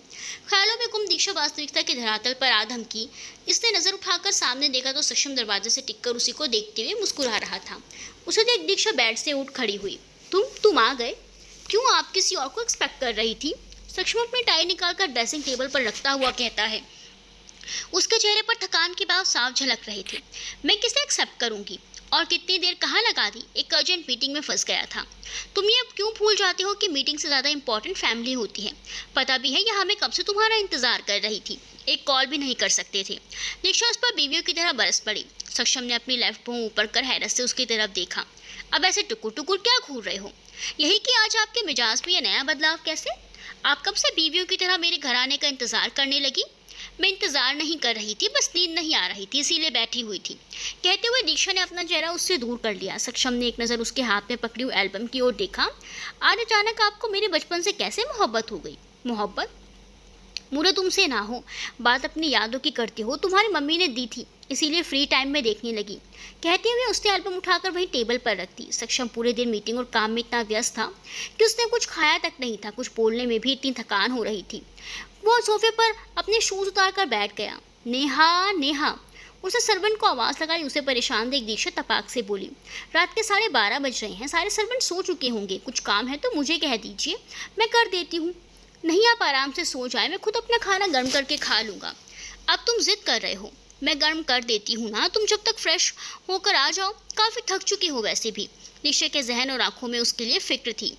ख्यालों में गुम दीक्षा वास्तविकता के धरातल पर आ धमकी। इसने नजर उठाकर सामने देखा तो सक्षम दरवाजे से टिककर उसी को देखते हुए मुस्कुरा रहा था। उसे देख दीक्षा बेड से उठ खड़ी हुई। तुम आ गए? क्यों, आप किसी और को एक्सपेक्ट कर रही थी? सक्षम अपनी टाई निकालकर ड्रेसिंग टेबल पर रखता हुआ कहता है। उसके चेहरे पर थकान के भाव साफ झलक रहे थे। मैं किसे एक्सेप्ट करूंगी? और कितनी देर कहाँ लगा दी? एक अर्जेंट मीटिंग में फंस गया था। तुम ये अब क्यों भूल जाते हो कि मीटिंग से ज़्यादा इंपॉर्टेंट फैमिली होती है? पता भी है यहाँ मैं कब से तुम्हारा इंतजार कर रही थी। एक कॉल भी नहीं कर सकते थे। दीक्षा उस पर बीवियों की तरह बरस पड़ी। सक्षम ने अपनी लेफ्ट पाँव ऊपर कर हैरत से उसकी तरफ देखा। अब ऐसे टुकुर टुकुर क्या घूर रहे हो? यही कि आज आपके मिजाज में यह नया बदलाव कैसे? आप कब से बीवियों की तरह मेरे घर आने का इंतजार करने लगी? मैं इंतजार नहीं कर रही थी, बस नींद नहीं आ रही थी, इसीलिए बैठी हुई थी। कहते हुए दीक्षा ने अपना चेहरा उससे दूर कर लिया। सक्षम ने एक नज़र उसके हाथ में पकड़ी हुई एल्बम की ओर देखा। आज अचानक आपको मेरे बचपन से कैसे मोहब्बत हो गई? मोहब्बत? मुझे तुमसे ना हो, बात अपनी यादों की करती हो। तुम्हारी मम्मी ने दी थी, इसीलिए फ्री टाइम में देखने लगी। कहते हुए उसने एल्बम उठाकर वहीं टेबल पर रख दी। सक्षम पूरे दिन मीटिंग और काम में इतना व्यस्त था कि उसने कुछ खाया तक नहीं था। कुछ बोलने में भी इतनी थकान हो रही थी। वो सोफे पर अपने शूज उतार कर बैठ गया। नेहा, नेहा, उसे सर्वेंट को आवाज़ लगाई। उसे परेशान देख दीक्षा तपाक से बोली, रात के 12:30 बज रहे हैं, सारे सर्वेंट सो चुके होंगे। कुछ काम है तो मुझे कह दीजिए, मैं कर देती हूँ। नहीं, आप आराम से सो जाए, मैं खुद अपना खाना गर्म करके खा लूँगा। अब तुम जिद कर रहे हो, मैं गर्म कर देती हूँ ना, तुम जब तक फ्रेश होकर आ जाओ। काफ़ी थक चुकी हो वैसे भी। दीक्षा के जहन और आंखों में उसके लिए फिक्र थी।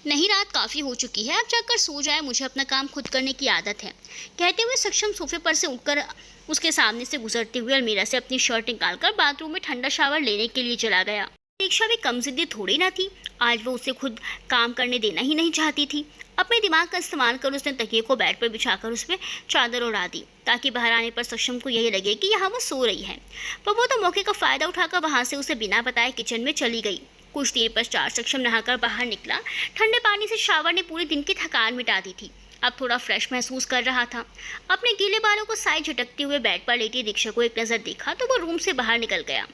नहीं, रात काफ़ी हो चुकी है, अब जाकर सो जाए, मुझे अपना काम खुद करने की आदत है। कहते हुए सक्षम सोफे पर से उठकर उसके सामने से गुजरते हुए अलमीरा से अपनी शर्ट निकालकर बाथरूम में ठंडा शावर लेने के लिए चला गया। दीक्षा भी कम जिद्दी थोड़ी ना थी। आज वो उसे खुद काम करने देना ही नहीं चाहती थी। अपने दिमाग का इस्तेमाल कर उसने तकिए को बेड पर बिछाकर उसमें चादर ओढ़ा दी, ताकि बाहर आने पर सक्षम को यही लगे कि यहाँ वो सो रही है। पर वो तो मौके का फ़ायदा उठाकर वहाँ से उसे बिना बताए किचन में चली गई। कुछ देर पश्चात सक्षम नहाकर बाहर निकला। ठंडे पानी से शावर ने पूरी दिन की थकान मिटा दी थी। अब थोड़ा फ्रेश महसूस कर रहा था। अपने गीले बालों को साइड झटकते हुए बेड पर लेटी दीक्षा को एक नज़र देखा तो वो रूम से बाहर निकल गया।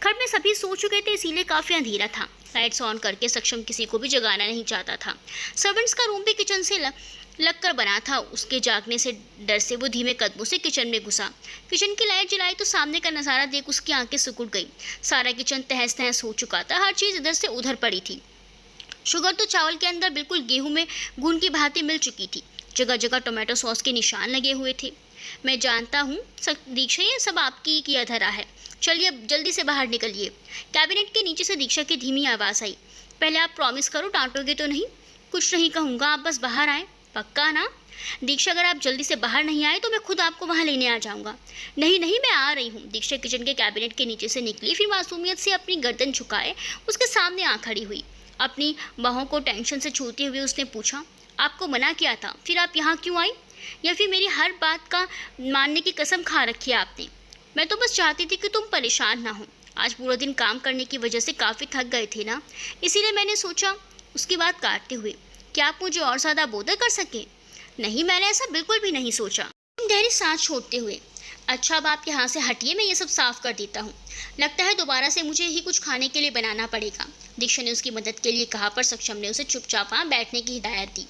घर में सभी सो चुके थे, इसीलिए काफ़ी अंधेरा था। लाइट्स ऑन करके सक्षम किसी को भी जगाना नहीं चाहता था। सर्वेंट्स का रूम भी किचन से लग कर बना था। उसके जागने से डर से वो धीमे कदमों से किचन में घुसा। किचन की लाइट जलाई तो सामने का नज़ारा देख उसकी आंखें सिकुड़ गई। सारा किचन तहस नहस हो चुका था। हर चीज़ इधर से उधर पड़ी थी। शुगर तो चावल के अंदर बिल्कुल गेहूं में घुन की भांति मिल चुकी थी। जगह जगह टोमेटो सॉस के निशान लगे हुए थे। मैं जानता हूँ दीक्षा, ये सब आपकी ही किया धरा है। चलिए अब जल्दी से बाहर निकलिए। कैबिनेट के नीचे से दीक्षा की धीमी आवाज़ आई। पहले आप प्रॉमिस करो, डांटोगे तो नहीं? कुछ नहीं कहूँगा, आप बस बाहर आए, पक्का ना? दीक्षा, अगर आप जल्दी से बाहर नहीं आए तो मैं खुद आपको वहाँ लेने आ जाऊँगा। नहीं नहीं, मैं आ रही हूँ। दीक्षा किचन के कैबिनेट के नीचे से निकली, फिर मासूमियत से अपनी गर्दन झुकाए उसके सामने आ खड़ी हुई। अपनी बाहों को टेंशन से छूते हुए उसने पूछा, आपको मना किया था, फिर आप यहाँ क्यों आई? या फिर मेरी हर बात का मानने की कसम खा रखी है आपने? मैं तो बस चाहती थी कि तुम परेशान ना हो। आज पूरा दिन काम करने की वजह से काफ़ी थक गए थे ना, इसीलिए मैंने सोचा। उसकी बात काटते हुए, क्या आप मुझे और ज़्यादा बोदर कर सके? नहीं, मैंने ऐसा बिल्कुल भी नहीं सोचा। गहरी सांस छोड़ते हुए, अच्छा अब आप यहाँ से हटिए, मैं ये सब साफ कर देता हूँ। लगता है दोबारा से मुझे ही कुछ खाने के लिए बनाना पड़ेगा। दीक्षा ने उसकी मदद के लिए कहा, पर सक्षम ने उसे चुपचाप वहाँ बैठने की हिदायत दी।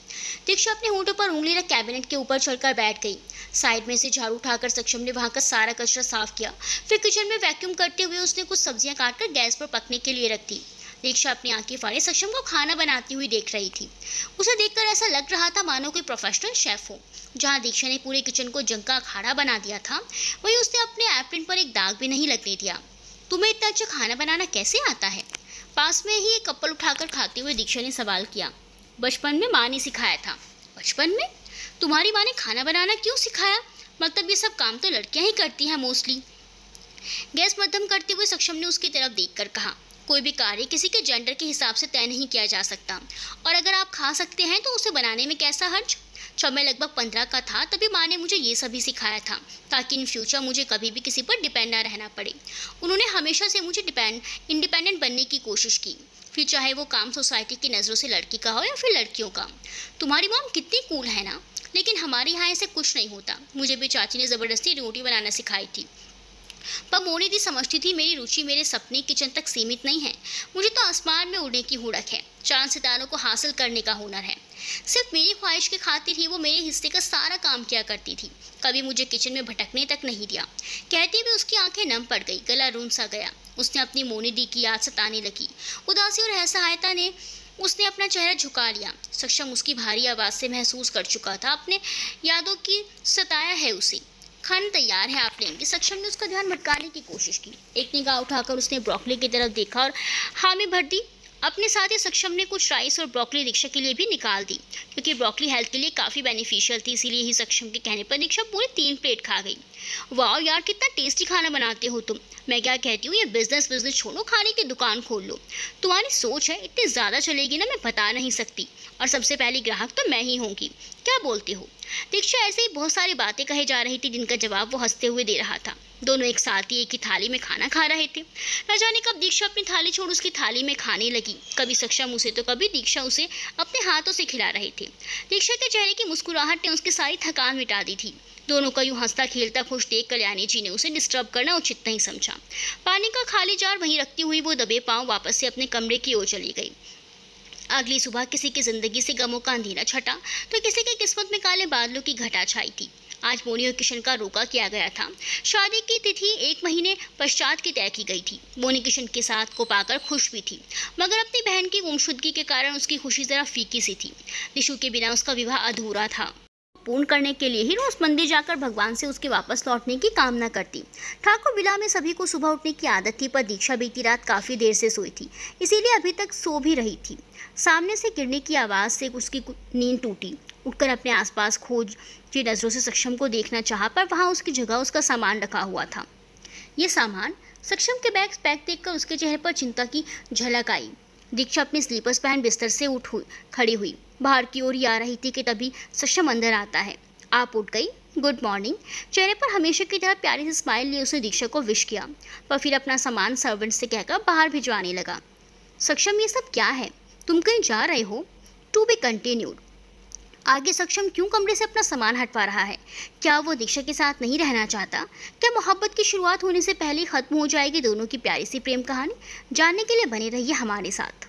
दीक्षा अपने होंठों पर उंगली रख कैबिनेट के ऊपर चढ़कर बैठ गई। साइड में से झाड़ू उठाकर सक्षम ने वहाँ का सारा कचरा साफ किया। फिर किचन में वैक्यूम करते हुए उसने कुछ सब्जियाँ काटकर गैस पर पकने के लिए रख दी। दीक्षा अपनी आंखें फाड़े सक्षम को खाना बनाती हुई देख रही थी। उसे देखकर ऐसा लग रहा था मानो कोई प्रोफेशनल शेफ हो। जहां दीक्षा ने पूरे किचन को जंग का अखाड़ा बना दिया था, वहीं उसने अपने एप्रिन पर एक दाग भी नहीं लगने दिया। तुम्हें इतना अच्छा खाना बनाना कैसे आता है? पास में ही एक कपल उठाकर खाते हुए दीक्षा ने सवाल किया। बचपन में माँ ने सिखाया था। बचपन में? तुम्हारी माँ ने खाना बनाना क्यों सिखाया? मतलब ये सब काम तो लड़कियां ही करती हैं मोस्टली। गैस मध्यम करते हुए सक्षम ने उसकी तरफ देखकर कहा, कोई भी कार्य किसी के जेंडर के हिसाब से तय नहीं किया जा सकता, और अगर आप खा सकते हैं तो उसे बनाने में कैसा हर्ज। जब मैं लगभग 15 का था तभी माँ ने मुझे ये सभी सिखाया था, ताकि इन फ्यूचर मुझे कभी भी किसी पर डिपेंड ना रहना पड़े। उन्होंने हमेशा से मुझे इंडिपेंडेंट बनने की कोशिश की, फिर चाहे वो काम सोसाइटी की नज़रों से लड़की का हो या फिर लड़कियों का। तुम्हारी मॉम कितनी कूल है ना। लेकिन हमारे यहाँ ऐसे कुछ नहीं होता। मुझे भी चाची ने ज़बरदस्ती रोटी बनाना सिखाई थी, पर मोनी दी समझती थी मेरी रुचि मेरे सपने किचन तक सीमित नहीं है। मुझे तो आसमान में उड़ने की हुड़क है, चांद सितारों को हासिल करने का हुनर है। सिर्फ मेरी ख्वाहिश की खातिर ही वो मेरे हिस्से का सारा काम किया करती थी, कभी मुझे किचन में भटकने तक नहीं दिया। कहती भी उसकी आंखें नम पड़ गई, गला रूंध सा गया। उसने अपनी मोनी दी की याद सताने लगी। उदासी और असहायता ने उसने अपना चेहरा झुका लिया। सक्षम उसकी भारी आवाज़ से महसूस कर चुका था अपने यादों की सताया है उसे। खाना तैयार है आप लेंगे। सक्षम ने उसका ध्यान भटकाने की कोशिश की। एक निगाह उठाकर उसने ब्रोकली की तरफ देखा और हाँ में भर दी। अपने साथ ही सक्षम ने कुछ राइस और ब्रोकली दीक्षा के लिए भी निकाल दी, क्योंकि ब्रोकली हेल्थ के लिए काफ़ी बेनिफिशियल थी। इसीलिए ही सक्षम के कहने पर दीक्षा पूरी 3 प्लेट खा गई। वाह यार, कितना टेस्टी खाना बनाते हो तुम। मैं क्या कहती हूँ, ये बिजनेस छोड़ो, खाने की दुकान खोल लो। तुम्हारी सोच है इतनी ज़्यादा चलेगी ना, मैं बता नहीं सकती। और सबसे पहली ग्राहक तो मैं ही होंगी। क्या बोलते हो? दीक्षा ऐसे ही बहुत सारी बातें कहे जा रही थी, जिनका जवाब वो हंसते हुए दे रहा था। दोनों एक साथ ही एक ही थाली में खाना खा रहे थे। न जाने कब दीक्षा अपनी थाली छोड़ उसकी थाली में खाने लगी। कभी सक्षम उसे तो कभी दीक्षा उसे अपने हाथों से खिला रहे थे। दीक्षा के चेहरे की मुस्कुराहट ने उसकी सारी थकान मिटा दी थी। दोनों का यूं हंसता खेलता खुश देख कल्याणी जी ने उसे डिस्टर्ब करना उचित नहीं समझा। पानी का खाली जार वहीं रखती हुई वो दबे पांव वापस से अपने कमरे की ओर चली गई। अगली सुबह किसी की जिंदगी से गमों का अंधेरा छटा तो किसी की किस्मत में काले बादलों की घटा छाई थी। आज मोनी और किशन का रोका किया गया था। शादी की तिथि 1 महीने पश्चात की तय की गई थी। मोनी किशन के साथ को पाकर खुश भी थी, मगर अपनी बहन की गुमशुदगी के कारण उसकी खुशी जरा फीकी सी थी। निशु के बिना उसका विवाह अधूरा था। पूर्ण करने के लिए ही रोज मंदिर जाकर भगवान से उसके वापस लौटने की कामना करती। ठाकुर विला में सभी को सुबह उठने की आदत थी, पर दीक्षा बीती रात काफ़ी देर से सोई थी, इसीलिए अभी तक सो भी रही थी। सामने से गिरने की आवाज़ से उसकी नींद टूटी। उठकर अपने आसपास खोज की नज़रों से सक्षम को देखना चाहा, पर वहाँ उसकी जगह उसका सामान रखा हुआ था। ये सामान? सक्षम के बैग देखकर उसके चेहरे पर चिंता की झलक आई। दीक्षा अपने स्लीपर्स पहन बिस्तर से खड़ी हुई बाहर की ओर ही आ रही थी कि तभी सक्षम अंदर आता है। आप उठ गई? Good morning. चेहरे पर हमेशा की तरह प्यारी सी स्माइल लिए उसने दीक्षा को विश किया, पर फिर अपना सामान सर्वेंट से कहकर बाहर भिजवाने लगा। सक्षम, ये सब क्या है? तुम कहीं जा रहे हो? To be continued. आगे सक्षम क्यों कमरे से अपना सामान हटवा रहा है? क्या वो दीक्षा के साथ नहीं रहना चाहता? क्या मोहब्बत की शुरुआत होने से पहले ही खत्म हो जाएगी दोनों की प्यारी सी प्रेम कहानी? जानने के लिए बने रहिए हमारे साथ।